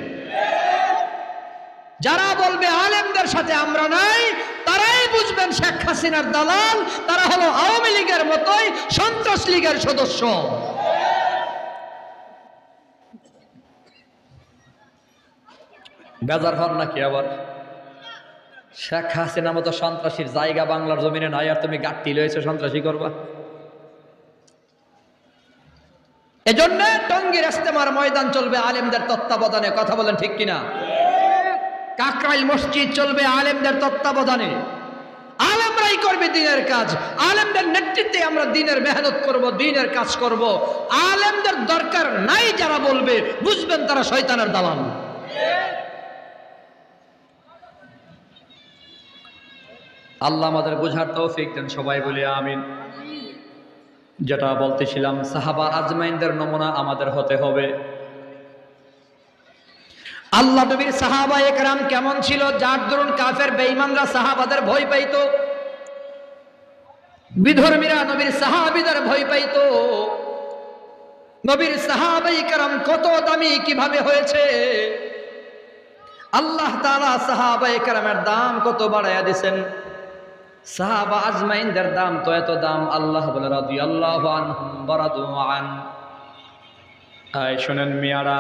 যারা বলবে আলেমদের সাথে আমরা নাই, তারাই বুঝবেন শেখ হাসিনার দালাল, তারা হলো আওয়ামী লীগের মতোই সন্ত্রাস লীগের সদস্য। বেজার হন নাকি আবার? শেখ হাসিনার মতো সন্ত্রাসীর জায়গা বাংলার জমিনে নাই, আর তুমি গাট্টি লয়েছে সন্ত্রাসী করবা। এজন্য টঙ্গীর ইস্তেমার ময়দান চলবে আলেমদের তত্ত্বাবধানে, কথা বলেন ঠিক কিনা? কাকরাইল মসজিদ চলবে আলেমদের তত্ত্বাবধানে, আলেমরাই করবে দ্বীনের কাজ, আলেমদের নেতৃত্বে আমরা দ্বীনের মেহনত করব, দ্বীনের কাজ করব। আলেমদের দরকার নাই যারা বলবে, বুঝবেন তারা শয়তানের দালাল। আল্লাহ আমাদের বোঝার তৌফিক দেন, সবাই বলি আমিন। যেটা বলতেছিলাম, সাহাবা আজমাইনদের নমুনা আমাদের হতে হবে। আল্লাহ নবীর সাহাবা একরাম কেমন ছিল, যার দরুন কাফের বেঈমানরা সাহাবাদের ভয় পাইতো, বিধর্মীরা নবীর সাহাবীদের ভয় পাইতো। নবীর সাহাবা একরাম কত দামি কিভাবে হয়েছে, আল্লাহ তাআলা সাহাবা একরামের দাম কত বাড়ায়া দিয়েছেন। সাহাবা আজমাইনদের দাম তো এত দাম, আল্লাহ বলে রাদিয়াল্লাহু আনহুম ওয়া রাদু আন। আয় শুনেন মিয়ারা,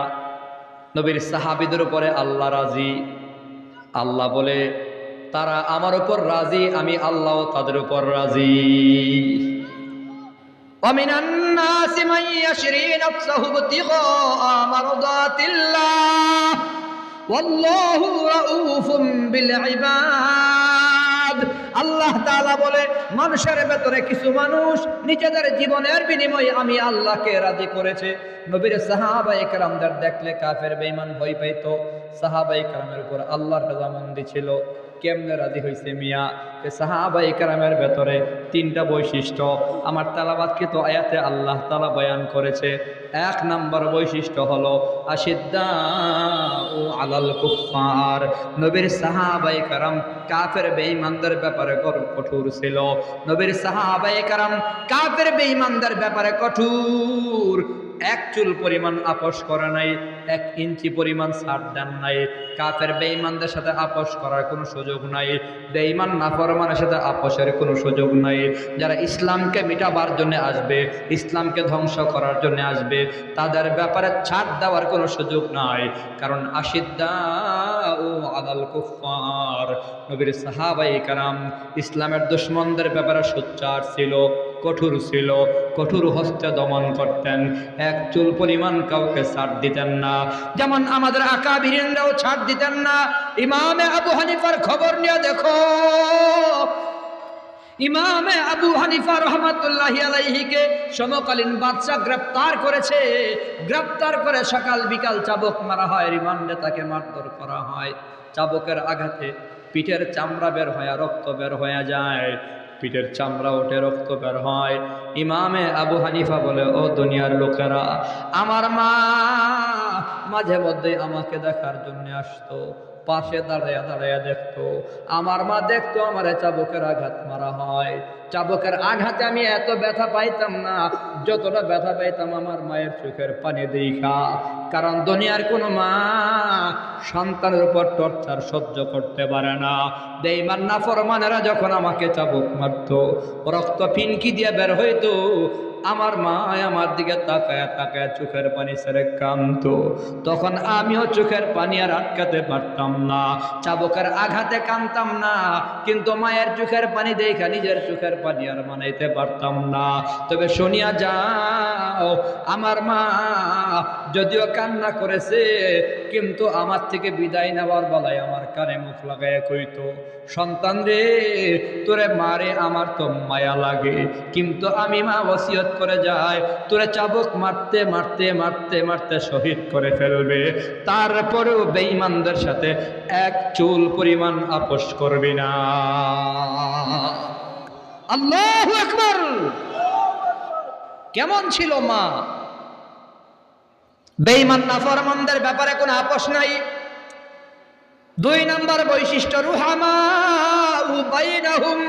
নবীর সাহাবীদের উপরে আল্লাহ রাজি। আল্লাহ বলে তারা আমার উপর রাজি, আমি আল্লাহ তাদের উপর রাজি। ওয়ামিনান নাসি মান ইয়াশরি নাফসাহু ইবতিগা মারদাতিল্লাহ ওয়াল্লাহু রাউফুম বিল ইবাদ। আল্লাহ তাআলা বলে মানুষের ভেতরে কিছু মানুষ নিজেদের জীবনের বিনিময়ে আমি আল্লাহকে রাজি করেছে। নবীর সাহাবায়ে কেরামদের দেখলে কাফের বেঈমান ভয় পাইতো। সাহাবায়ে কেরামের উপর আল্লাহর রাজামন্দি ছিল। কেমনে রাজি হইছে মিয়া? সাহাবায়ে কেরামের ভেতরে তিনটা বৈশিষ্ট্য আমার তেলাওয়াতকৃত আয়াতে আল্লাহ তাআলা বয়ান করেছে। এক নাম্বার বৈশিষ্ট্য হলো আশিদ্দাউ আলাল কুফফার। নবীর সাহাবায়ে কেরাম কাফের বেঈমানদের ব্যাপারে কঠোর ছিল। নবীর সাহাবায়ে কেরাম কাফের বেঈমানদের ব্যাপারে কঠোর। এক চুল পরিমাণ আপোষ করে নাই, 1 ইঞ্চি পরিমাণ ছাড় দেন নাই। কাফের বেঈমানদের সাথে আপোষ করার কোনো সুযোগ নাই। বেঈমান নাফরমানের সাথে আপোষের কোনো সুযোগ নাই। যারা ইসলামকে মিটাবার জন্য আসবে, ইসলামকে ধ্বংস করার জন্য আসবে, তাদের ব্যাপারে ছাড় দেওয়ার কোনো সুযোগ নাই। কারণ আশিদ্দাউ আলাল কুফফার, নবীর সাহাবায়ে কেরাম ইসলামের দুশমনদের ব্যাপারে সোচ্চার ছিল, কঠোর ছিল, কঠোর হস্তে দমন করতেন। এক চুল পরিমাণ কাউকে ছাড় দিতেন না। যেমন আমাদের আকাবিরিনরাও ছাড় দিতেন না। ইমামে আবু হানিফার খবর নিয়ে দেখো, ইমামে আবু হানিফা রহমাতুল্লাহি আলাইহিকে সমকালীন বাদশা গ্রেফতার করেছে। গ্রেফতার করে সকাল বিকাল চাবুক মারা হয়, রিমান্ডে তাকে মারধর করা হয়। চাবুকের আঘাতে পিঠের চামড়া বের হয়ে রক্ত বের হয়ে যায়, পিঠের চামড়া ওঠে, রক্ত বের হয়। ইমামে আবু হানিফা বলে, ও দুনিয়ার লোকেরা, আমার মা মাঝে মধ্যে আমাকে দেখার জন্য আসতো, পাশে দাঁড়াইয়া দাঁড়াইয়া দেখতো। আমার মা দেখতো আমারে চাবুকের আঘাত মারা হয়। চাবুকের আঘাতে আমি এত ব্যথা পাইতাম না যতটা ব্যথা পাইতাম আমার মায়ের চোখের পানি দেখা। কারণ দুনিয়ার কোনো মা সন্তানের উপর টর্চার সহ্য করতে পারে না। বেঈমান নাফরমানেরা যখন আমাকে চাবুক মারতো, রক্ত ফিনকি দিয়ে বের হইতো, আমার মা আমার দিকে তাকায় তাকায় চোখের পানি ছেড়ে কাঁদতো। তখন আমিও চোখের পানি আর আটকাতে পারতাম না, চাবুকের আঘাতে কাঁদতাম না, কিন্তু মায়ের চোখের পানি দেখা নিজের চোখের পানি আর মানাইতে পারতাম না। তবে শুনিয়া যাও, আমার মা যদিও কান্না করেছে, কিন্তু আমার থেকে বিদায় নেওয়ার বেলায় আমার কানে মুখ লাগাইয়া কইতো, সন্তান রে, তোরে মারে আমার তো মায়া লাগে, কিন্তু আমি মা ওসিয়ত করে যায় তোরে চাবুক মারতে মারতে মারতে মারতে শহীদ করে ফেলবে, তারপরেও বেঈমানদের সাথে এক চুল পরিমাণ আপোষ করবি না। আল্লাহু আকবার! কেমন ছিল মা? বেঈমান নাফরমানদের ব্যাপারে কোনো আপোষ নাই। 2 নম্বর বৈশিষ্ট্য রুহামা বাইনাহুম।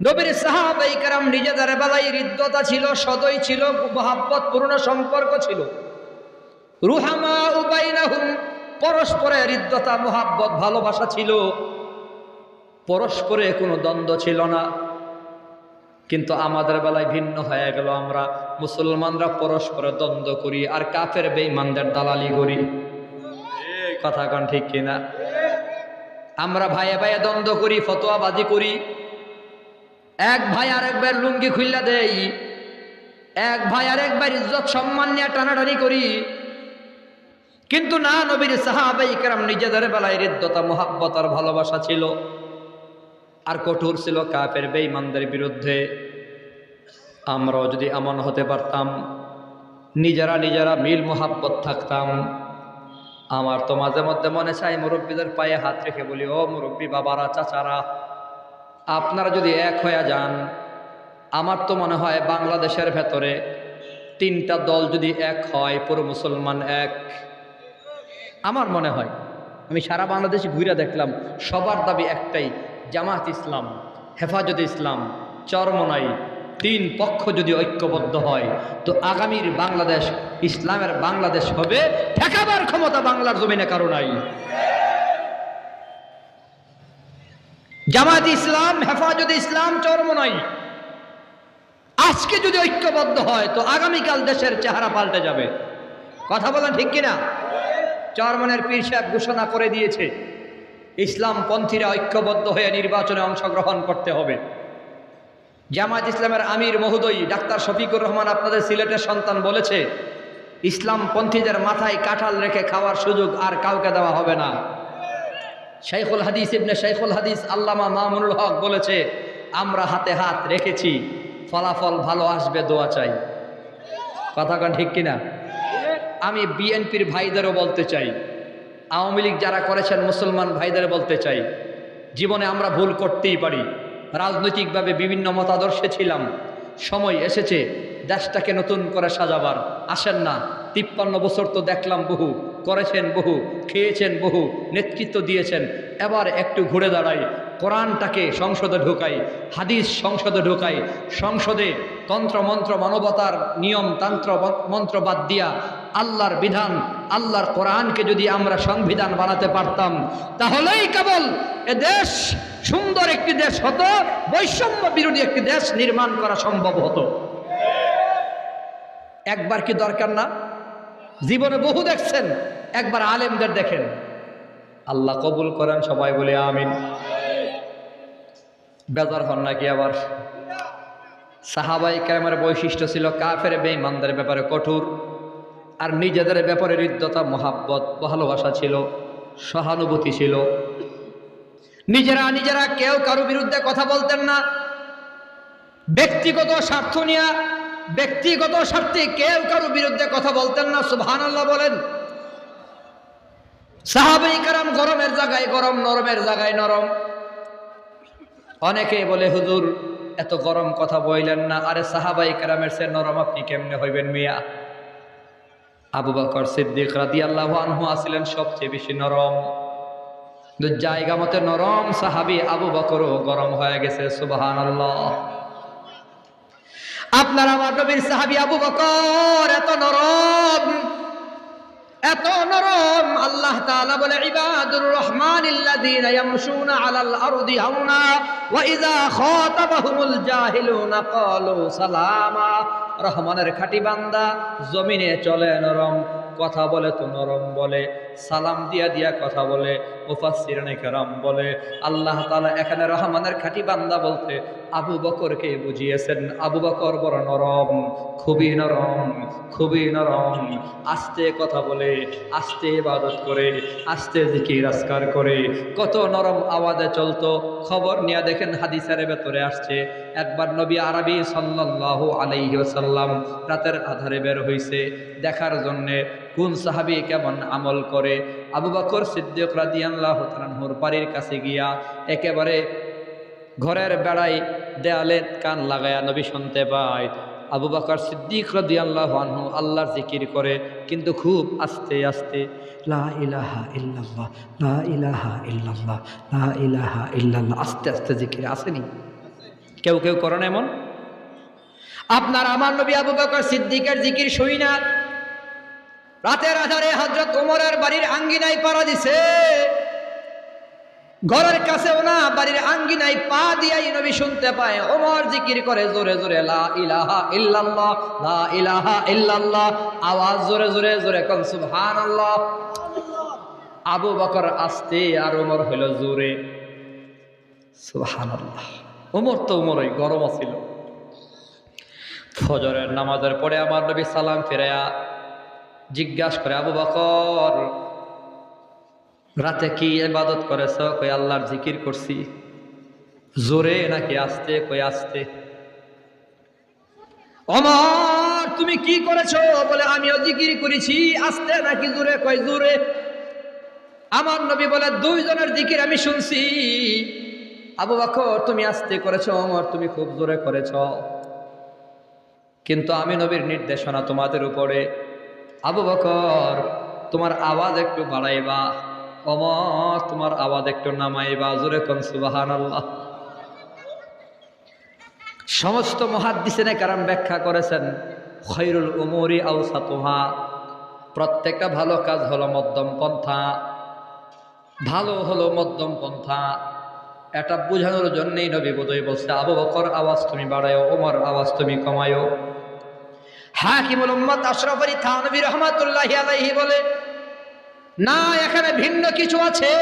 নবীর সাহাবায়ে কেরাম নিজেদের বেলায় হৃদ্যতা ছিল, সদয় ছিল, মহব্বতপূর্ণ সম্পর্ক ছিল। রুহামা বাইনাহুম, পরস্পরে হৃদ্যতা, মহব্বত, ভালোবাসা ছিল, পরস্পরে কোনো দ্বন্দ্ব ছিল না। কিন্তু আমাদের বেলায় ভিন্ন হয়ে গেল। আমরা মুসলমানরা পরস্পরে দ্বন্দ্ব করি আর কাফের বেঈমানদের দালালি করি। কথা কোন ঠিক কিনা? আমরা ভাইয়ে ভাইয়ে দ্বন্দ্ব করি, ফতোয়াবাজি করি। এক ভাই আরেকবার লুঙ্গি খুইলা দেই, এক ভাই আরেকবার ইজ্জত সম্মান নিয়ে টানাটানি করি। কিন্তু না, নবীর সাহাবায়ে কেরাম নিজেদের বেলায় হৃদ্যতা, মহব্বত আর ভালোবাসা ছিল, আর কঠোর ছিল কাফের বেঈমানদের বিরুদ্ধে। আমরাও যদি এমন হতে পারতাম, নিজেরা নিজেরা মিল মহব্বত থাকতাম। আমার তো মাঝে মধ্যে মনে চাই মুরব্বীদের পায়ে হাত রেখে বলি, ও মুরব্বী বাবারা, চাচারা, আপনারা যদি এক হয়ে যান, আমার তো মনে হয় বাংলাদেশের ভেতরে 3টা দল যদি এক হয়, পুরো মুসলমান এক। আমার মনে হয়, আমি সারা বাংলাদেশে ঘুরে দেখলাম, সবার দাবি একটাই, জামাত ইসলাম, হেফাজতে ইসলাম, চরমনাই, 3 পক্ষ যদি ঐক্যবদ্ধ হয় তো আগামীর বাংলাদেশ ইসলামের বাংলাদেশ হবে। ঠেকাবার ক্ষমতা বাংলার জমিনে কারো নাই। জামাত ইসলাম, হেফাজতে ইসলাম, চরমনাই আজকে যদি ঐক্যবদ্ধ হয় তো আগামীকাল দেশের চেহারা পাল্টে যাবে। কথা বলেন ঠিক কিনা? চরমনের পীর সাহেব ঘোষণা করে দিয়েছে, ইসলাম পন্থীরা ঐক্যবদ্ধ হয়ে নির্বাচনে অংশগ্রহণ করতে হবে। জামাত ইসলামের আমির মহোদয় ডাক্তার শফিকুর রহমান, আপনাদের সিলেটের সন্তান, বলেছে ইসলাম পন্থীদের মাথায় কাঁঠাল রেখে খাওয়ার সুযোগ আর কাউকে দেওয়া হবে না। শাইখুল হাদিস ইবনে শাইখুল হাদিস আল্লামা মামুনুল হক বলেছে, আমরা হাতে হাত রেখেছি, ফলাফল ভালো আসবে, দোয়া চাই। কথা কন ঠিক কিনা? আমি বিএনপির ভাইদেরও বলতে চাই, আওয়ামী লীগ যারা করেছেন মুসলমান ভাইদের বলতে চাই, জীবনে আমরা ভুল করতেই পারি, রাজনৈতিকভাবে বিভিন্ন মতাদর্শে ছিলাম, সময় এসেছে দেশটাকে নতুন করে সাজাবার। আসেন না, 53 বছর তো দেখলাম বহু, করেছেন বহু, খেয়েছেন বহু, নেতৃত্ব দিয়েছেন, এবার একটু ঘুরে দাঁড়াই, কোরআনটাকে সংসদে ঢোকাই, হাদিস সংসদে ঢোকাই, সংসদে তন্ত্র মন্ত্র মানবতার নিয়ম তন্ত্র মন্ত্র বাদ দিয়া আল্লাহর বিধান, আল্লাহর কোরআনকে যদি আমরা সংবিধান বানাতে পারতাম, তাহলেই কেবল এ দেশ সুন্দর একটি দেশ হতো, বৈষম্য বিরোধী একটি দেশ নির্মাণ করা সম্ভব হতো। একবার কি দরকার না? জীবনে বহু দেখছেন, একবার আলেমদের দেখেন। আল্লাহ কবুল করেন, সবাই বলে আমিন। বেজার হন নাকি আবার? সাহাবায়ে কেরামের বৈশিষ্ট্য ছিল কাফের বেঈমানদের ব্যাপারে কঠোর, আর নিজেদের ব্যাপারে হৃদ্যতা, মহাব্বত, ভালোবাসা ছিল, সহানুভূতি ছিল। নিজেরা কেউ কারো বিরুদ্ধে কথা বলতেন না, ব্যক্তিগত স্বার্থ নিয়ে, ব্যক্তিগত স্বার্থে কেউ কারো বিরুদ্ধে কথা বলতেন না। সুবহানাল্লাহ বলেন। সাহাবায়ে কেরাম গরমের জায়গায় গরম, নরমের জায়গায় নরম। অনেকে বলে হুজুর এত গরম কথা বললেন না। আরে সাহাবায়ে কেরামের চেয়ে নরম আপনি কেমনে হইবেন মিয়া? আবু বকর সিদ্দিক রাদিয়াল্লাহু আনহু ছিলেন সবচেয়ে বেশি নরম, জায়গা মতে নরম সাহাবী আবু বকরও গরম হয়ে গেছে। সুবহানাল্লাহ। আপনার আমার নবীর সাহাবী আবু বকর এত নরম, এত নরম, আল্লাহ তাআলা বলে ইবাদুর রহমানিল্লাযীনা ইয়ামশুনা আলাল আরদি হাওনা ওয়া ইযা খাতাবাহুমুল জাহিলুনা ক্বালু সালামা। রহমানের খাঁটি বান্দা জমিনে চলে নরম, কথা বলে তো নরম বলে, সালাম দিয়া দিয়া কথা বলে। মুফাসসিরিনে কেরাম বলে আল্লাহ তাআলা এখানে রহমানের খাঁটি বান্দা বলতে আবু বকরকে বুঝিয়েছেন। আবু বকর বড় নরম, খুবই নরম, খুবই নরম, আস্তে কথা বলে, আস্তে ইবাদত করে, আস্তে জিকির আজকার করে, কত নরম আওয়াজে চলতো। খবর নিয়ে দেখেন হাদিসের ভেতরে আসছে, একবার নবী আরবি সাল্লাল্লাহু আলাইহি ওয়াসাল্লাম রাতের আধারে বের হইছে দেখার জন্যে কোন সাহাবী কেমন আমল করে। আবু বকর সিদ্দিক রাদিয়াল্লাহু তাআলা আনহুর বাড়ির কাছে গিয়া একেবারে ঘরের বেড়ায় দেয়ালে কান লাগায়া নবী শুনতে পায় আবু বকর সিদ্দিক রাদিয়াল্লাহু আনহু আল্লাহর জিকির করে, কিন্তু খুব আস্তে আস্তে, লা ইলাহা ইল্লাল্লাহ, লা ইলাহা ইল্লাল্লাহ, লা ইলাহা ইল্লাল্লাহ, আস্তে আস্তে জিকির। আসেনি? কেউ কেউ করেন এমন? আপনার আমার নবী আবু বকর সিদ্দিকের জিকির শুই না, রাতের আধারে হযরত ওমরের বাড়ির আঙ্গিনায় পাড়া দিছে। ঘরের কাছেও না, বাড়ির আঙ্গিনায় পা দিয়াই নবী শুনতে পায় ওমর জিকির করে জোরে জোরে, লা ইলাহা ইল্লাল্লাহ, লা ইলাহা ইল্লাল্লাহ। আওয়াজ জোরে জোরে, জোরে কোন সুবহানাল্লাহ। আবু বকর আস্তে আর ওমর হইল জোরে। সুবহানাল্লাহ। ওমর তো ওমরই, গরম ছিল। ফজরের নামাজের পরে আমার নবী সালাম ফিরায়া জিজ্ঞাসা করে, আবু বকর রাতে কি ইবাদত করেছ? কই আল্লাহর জিকির করছি। জোরে নাকি আস্তে? কই আস্তে। ওমর তুমি কি করেছো? বলে আমিও জিকির করেছি। আস্তে নাকি জোরে? কই জোরে। আমার নবী বলে দুইজনের জিকির আমি শুনছি। আবু বকর তুমি আস্তে করেছো, ওমর তুমি খুব জোরে করেছ, কিন্তু আমি নবীর নির্দেশনা তোমাদের উপরে। আবু বকর তোমার আওয়াজ একটু বাড়াইবা, ওমর তোমার আওয়াজ একটু নামাইবা। জোরে কোন সুবহানাল্লাহ। সমস্ত মুহাদ্দিসিনে কেরাম ব্যাখ্যা করেছেন খায়রুল উমুরি আওসাতুহা, প্রত্যেকটা ভালো কাজ হলো মধ্যম পন্থা, ভালো হলো মধ্যম পন্থা। এটা বোঝানোর জন্যই নবী বোধহয় বলছে আবু বকর আওয়াজ তুমি বাড়ায়ো, ওমর আওয়াজ তুমি কমায়ো। হাকিমুল উম্মত আশরাফ আলী থানভী রাহমাতুল্লাহি আলাইহি বলে না, এখানে ভিন্ন কিছু আছে।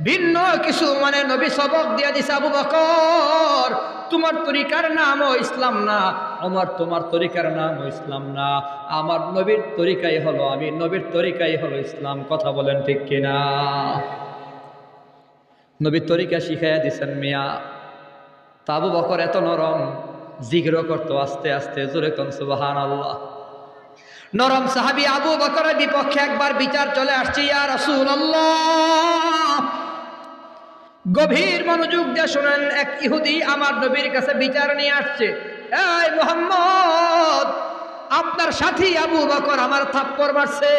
ভিন্ন কিছু মানে নবী সবক দিয়া দিছে, আবু বকর তোমার তরিকার নামও ইসলাম না, ওমর তোমার তরিকার নামও ইসলাম না, আমার নবীর তরিকাই হলো, আমি নবীর তরিকাই হলো ইসলাম। কথা বলেন ঠিক কিনা? নবীর তরিকা শিখাইয়া দিছেন মিয়া। তা আবু বকর এত নরম, জিগর করতো আস্তে আস্তে, জোরে কোন সুবহানাল্লাহ। নরম সাহাবী আবু বকরের বিপক্ষে একবার বিচার চলে আসছে, ইয়া রাসূলুল্লাহ। গভীর মনোযোগ দিয়ে শুনেন, এক ইহুদি আমার নবীর কাছে বিচার নিয়ে আসছে। এই মুহাম্মদ, আপনার সাথী আবু বকর আমার থাপ্পড় মারছে।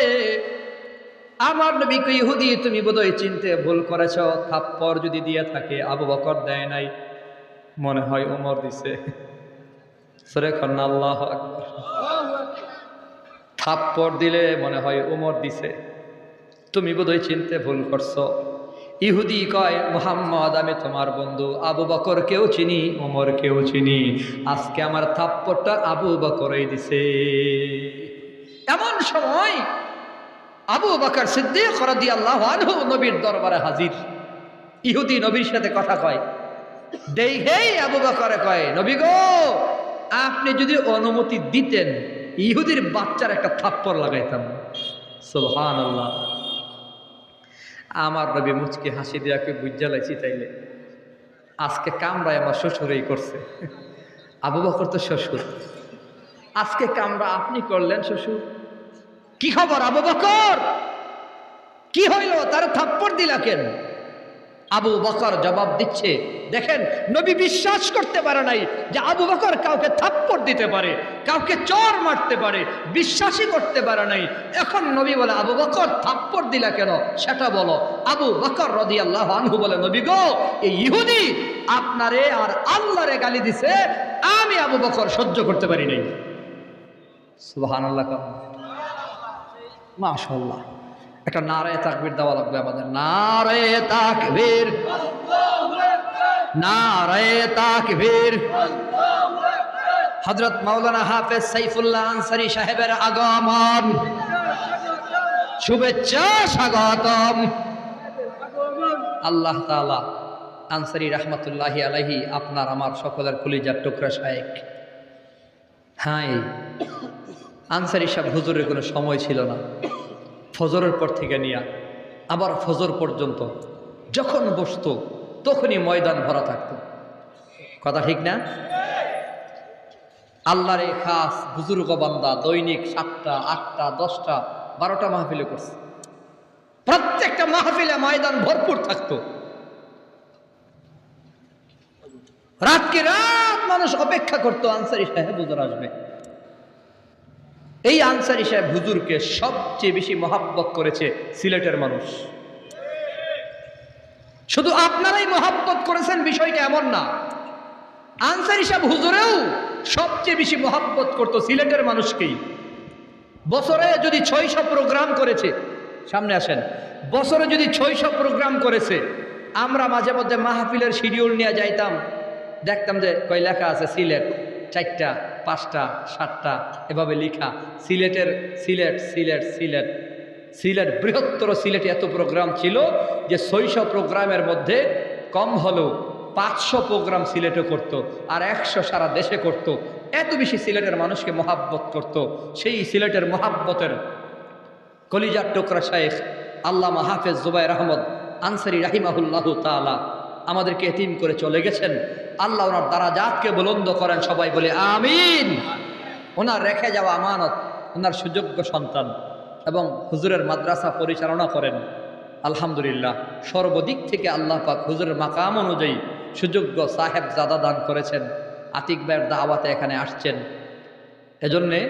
আমার নবী কই, ইহুদি তুমি বোধহয় চিনতে ভুল করেছ, থাপ্পড় যদি দিয়ে থাকে আবু বকর দেয় নাই, মনে হয় ওমর দিছে। সূরা কন্না আল্লাহু আকবার। থাপ্পড় দিলে মনে হয় ওমর দিছে, তুমি বোধহয় চিনতে ভুল করছো। ইহুদি কয়, মুহাম্মদ আমি তোমার বন্ধু, আবু বকর কেউ চিনি, ওমর কেউ চিনি, আজকে আমার থাপ্পড়টা আবু বকরই দিছে। এমন সময় আবু বকর সিদ্দিক রাদিয়াল্লাহু আনহু নবীর দরবারে হাজির। ইহুদি নবীর সাথে কথা কয়, দেখেই আবু বকরে কয়, নবী গো, আপনি যদি অনুমতি দিতেন ইহুদির বাচ্চার একটা থাপ্পড় লাগাইতাম। সুবহানাল্লাহ। আমার নবী মুচকি হাসি দিয়া কে বুঝা লাইছি, তাইলে আজকে কামরায় আমার শ্বশুরই করছে। আবু বকর তো শ্বশুর, আজকে কামরা আপনি করলেন শ্বশুর। কি খবর আবু বকর, কি হইল, তার থাপ্পড় দিলা কেন? আবু বকর জবাব দিচ্ছে, দেখেন নবী বিশ্বাস করতে পারে নাই যে আবু বকর কাউকে থাপ্পড় দিতে পারে, কাউকে চর মারতে পারে, বিশ্বাসই করতে পারে নাই। এখন নবী বলে, আবু বকর থাপ্পড় দিলা কেন সেটা বলো। আবু বকর রাদিয়াল্লাহু আনহু বলে, নবী গো, এই ইহুদি আপনারে আর আল্লাহরে গালি দিছে, আমি আবু বকর সহ্য করতে পারি নাই। সুবহানাল্লাহ, মাশাআল্লাহ। একটা নারায়ে তাকবীর দেওয়া লাগবে আমাদের। নারায়ে তাকবীর, নারায়ে তাকবীর। হযরত মাওলানা হাফেজ সাইফুল্লাহ আনসারী সাহেবের আগমন, শুভেচ্ছা, স্বাগতম। আল্লাহ তাআলা আনসারী রাহমাতুল্লাহি আলাইহি আপনার আমার সকলের কলিজার টুকরা শায়েখ। হ্যাঁ, আনসারী সাহেব হুজুরের কোনো সময় ছিল না। ফজরের পর থেকে নিয়ে আবার ফজর পর্যন্ত যখন বসতো তখনই ময়দান ভরা থাকতো। কথা ঠিক না? আল্লাহর এই খাস বুজুর্গ বান্দা দৈনিক 7টা, 8টা, 10টা, 12টা মাহফিলে করছে। প্রত্যেকটা মাহফিলে ময়দান ভরপুর থাকতো। রাতকে রাত মানুষ অপেক্ষা করতো আনসারী সাহেব হুজুর আসবে। এই আনসারী সাহেব হুজুরকে সবচেয়ে বেশি মহাব্বত করেছে সিলেটের মানুষ। শুধু আপনারাই মহাব্বত করেছেন বিষয়টা এমন না, আনসারী সাহেব হুজুরেও সবচেয়ে বেশি মহাব্বত করতো সিলেটের মানুষকেই। বছরে যদি 600 প্রোগ্রাম করেছে, সামনে আসেন, বছরে যদি 600 প্রোগ্রাম করেছে, আমরা মাঝে মধ্যে মাহফিলের শিডিউল নিয়ে যাইতাম, দেখতাম যে কয় লেখা আছে সিলেট 4টা, 5টা, 7টা, এভাবে লেখা। সিলেটের সিলেট সিলেট সিলেট সিলেট, বৃহত্তর সিলেটে এত প্রোগ্রাম ছিল যে 600 প্রোগ্রামের মধ্যে কম হলেও 500 প্রোগ্রাম সিলেটে করত, আর 100 সারা দেশে করত। এত বেশি সিলেটের মানুষকে মহাব্বত করত। সেই সিলেটের মহাব্বতের কলিজার টুকরা শায়েখ আল্লামা হাফেজ জুবায়ের আহমদ আনসারী রাহিমাহুল্লাহু তাআলা আমাদেরকে এতিম করে চলে গেছেন। আল্লাহ ওনার দারাজাতকে বুলন্দ করেন, সবাই বলে আমিন। ওনার রেখে যাওয়া আমানত, ওনার সুযোগ্য সন্তান এবং হুজুরের মাদ্রাসা পরিচালনা করেন। আলহামদুলিল্লাহ, সর্বদিক থেকে আল্লাহ পাক হুজুরের মাকাম অনুযায়ী সুযোগ্য সাহেব জাদা দান করেছেন। আতিক ভাইয়ের দাওয়াতে এখানে আসছেন। এজন্যে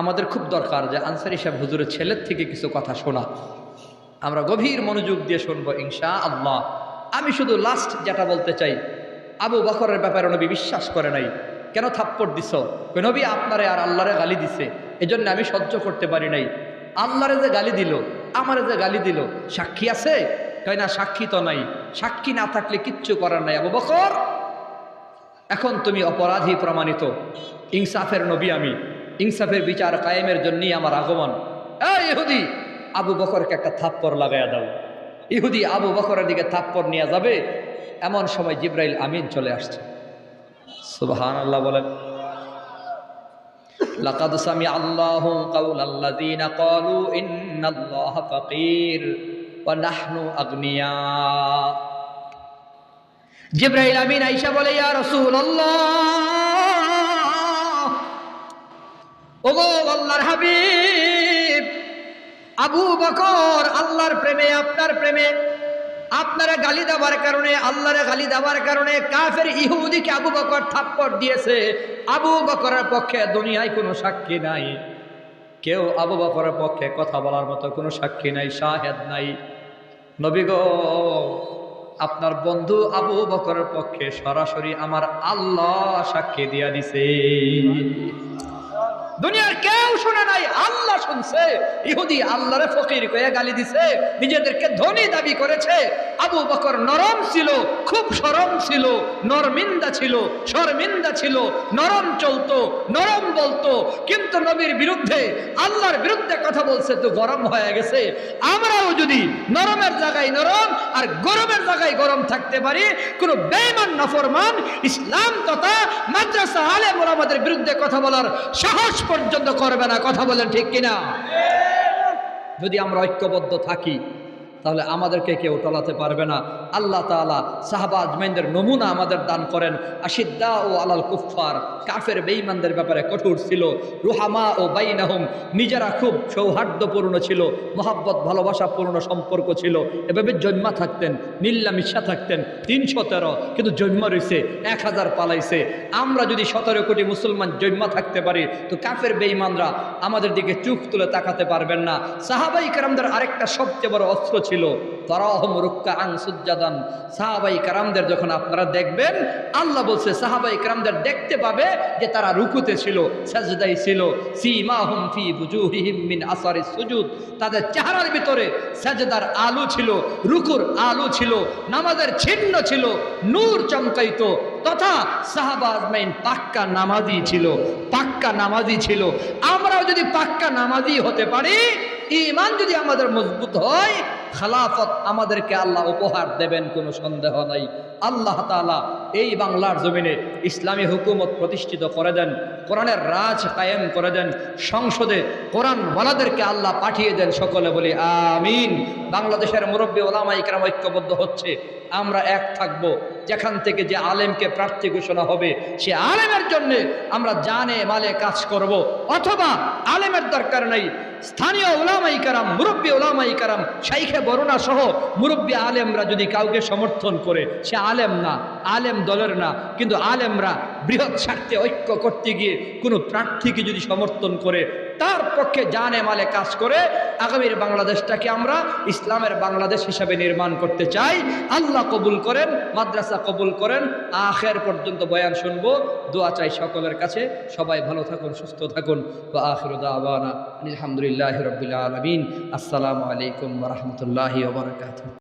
আমাদের খুব দরকার যে আনসারী সাহেব হুজুরের ছেলের থেকে কিছু কথা শোনা। আমরা গভীর মনোযোগ দিয়ে শুনবো ইনশাআল্লাহ। আমি শুধু লাস্ট যেটা বলতে চাই, আবু বকরের ব্যাপারে নবী বিশ্বাস করে নাই। কেন থাপ্পড় দিছ? নবী আপনারে আর আল্লাহরে গালি দিছে, এজন্য আমি সহ্য করতে পারি নাই। আল্লাহরে যে গালি দিল, আমারে যে গালি দিল, সাক্ষী আছে? কয় না, সাক্ষী তো নাই। সাক্ষী না থাকলে কিচ্ছু করার নাই আবু বকর। এখন তুমি অপরাধী প্রমাণিত। ইনসাফের নবী আমি, ইনসাফের বিচার কায়েমের জন্যই আমার আগমন। এই ইহুদি, আবু বকরকে একটা থাপ্পড় লাগাইয়া দাও। ইহুদি আবু বকরের দিকে থাপ্পড় নিয়ে যাবে, এমন সময় জিব্রাইল আমিন চলে আসছে। সুবহানাল্লাহ বলেন। লাকাদ সামিআ আল্লাহু কাওলাল্লাযীনা ক্বালু ইন্নাল্লাহা ফাকীর ওয়া নাহনু আগনিয়া। জিবরাইল আমিন আয়েশা বলে, ইয়া রাসূলুল্লাহ, ওগো আল্লাহর হাবিব, আবু বকর আল্লাহর প্রেমে, আপনার প্রেমে, আপনারা গালি দেওয়ার কারণে, আল্লাহরে গালি দেওয়ার কারণে কাফের ইহুদিকে আবু বকর থাপ্পড় দিয়েছে। আবু বকরের পক্ষে দুনিয়ায় কোনো সাক্ষী নাই, কেউ আবু বকরের পক্ষে কথা বলার মতো কোনো সাক্ষী নাই, শাহেদ নাই। নবী গো, আপনার বন্ধু আবু বকরের পক্ষে সরাসরি আমার আল্লাহ সাক্ষী দিয়া দিছে। দুনিয়ার কেউ শুনে নাই, আল্লাহ শুনছে। ইহুদি আল্লাহরে ফকির কয়ে গালি দিছে, নিজেদেরকে ধনী দাবি করেছে। আবু বকর নরম ছিল, খুব শরম ছিল, নরমিন্দা ছিল, শর্মিন্দা ছিল, নরম চলতো, নরম বলতো, কিন্তু নবীর বিরুদ্ধে, আল্লাহর বিরুদ্ধে কথা বলছে তো গরম হয়ে গেছে। আমরাও যদি নরমের জায়গায় নরম আর গরমের জায়গায় গরম থাকতে পারি, কোনো বেঈমান নাফরমান ইসলাম তথা মাদ্রাসা আলেম ওলামাদের বিরুদ্ধে কথা বলার সাহস পর্যন্ত করবে না। কথা বলেন ঠিক কিনা? যদি আমরা ঐক্যবদ্ধ থাকি তাহলে আমাদেরকে কেউ টলাতে পারবে না। আল্লাহ তাআলা সাহাবা আজমাইনদের নমুনা আমাদের দান করেন। আশিদ্দা ও আলাল কুফফার, কাফের বেঈমানদের ব্যাপারে কঠোর ছিল। রুহামা ও বাইনাহুম, নিজেরা খুব সৌহার্দ্যপূর্ণ ছিল, মহাব্বত ভালোবাসাপূর্ণ সম্পর্ক ছিল। এভাবে জন্মা থাকতেন, মিল্লামিশা থাকতেন। 313 কিন্তু জন্মা রয়েছে 1000 পালাইছে। আমরা যদি 17 কোটি মুসলমান জন্মা থাকতে পারি, তো কাফের বেঈমানরা আমাদের দিকে চোখ তুলে তাকাতে পারবেন না। সাহাবাই কেরামদের আরেকটা সবচেয়ে বড় অস্ত্র ছিল তারাহুম রুক্কাআন সুজ্জাদান। সাহাবাই কেরামদের যখন আপনারা দেখবেন, আল্লাহ বলছে সাহাবাই কেরামদের দেখতে পাবে যে তারা রুকুতে ছিল, সাজদায় ছিল। সীমাহুম ফি বুজুহিহিম মিন আসারিস সুজুদ, তাদের চেহারার ভিতরে সাজদার আলো ছিল, রুকুর আলো ছিল, নামাজের চিহ্ন ছিল, নূর চমকাইতো। তথা সাহাবা আজমাইন পাক্কা নামাজি ছিল, পাক্কা নামাজি ছিল। আমরাও যদি পাক্কা নামাজি হতে পারি, ঈমান যদি আমাদের মজবুত হয়, খেলাফত আমাদেরকে আল্লাহ উপহার দেবেন, কোনো সন্দেহ নাই। আল্লাহ তাআলা এই বাংলার জমিনে ইসলামী হুকুমত প্রতিষ্ঠিত করে দেন, কোরআনের রাজ কায়েম করে দেন, সংসদে কোরআনওয়ালাদেরকে আল্লাহ পাঠিয়ে দেন। সকলে বলি আমিন। বাংলাদেশের মুরব্বী ওলামা ইকরাম ঐক্যবদ্ধ হচ্ছে, আমরা এক থাকব। যেখান থেকে যে আলেমকে প্রার্থী ঘোষণা হবে, সে আলেমের জন্য আমরা জানে মালে কাজ করব। অথবা আলেমের দরকার নাই, স্থানীয় ওলামাই কারাম, মুরব্বী ওলামাই কারাম, শাইখে বরুণা সহ মুরব্বী আলেমরা যদি কাউকে সমর্থন করে, সে আলেম না, আলেম দলের না, কিন্তু আলেমরা বৃহৎ স্বার্থে ঐক্য করতে গিয়ে কোনো প্রার্থীকে যদি সমর্থন করে, তার পক্ষে জানে মালে কাজ করে আগামীর বাংলাদেশটাকে আমরা ইসলামের বাংলাদেশ হিসাবে নির্মাণ করতে চাই। আল্লাহ কবুল করেন, মাদ্রাসা কবুল করেন। আখের পর্যন্ত বয়ান শুনবো, দোয়া চাই সকলের কাছে। সবাই ভালো থাকুন, সুস্থ থাকুন। ওয়া আখিরু দাওয়ানা আলহামদুলিল্লাহি রাব্বিল আলামিন। আসসালামু আলাইকুম ওয়া রাহমাতুল্লাহি ওয়া বারাকাতুহু।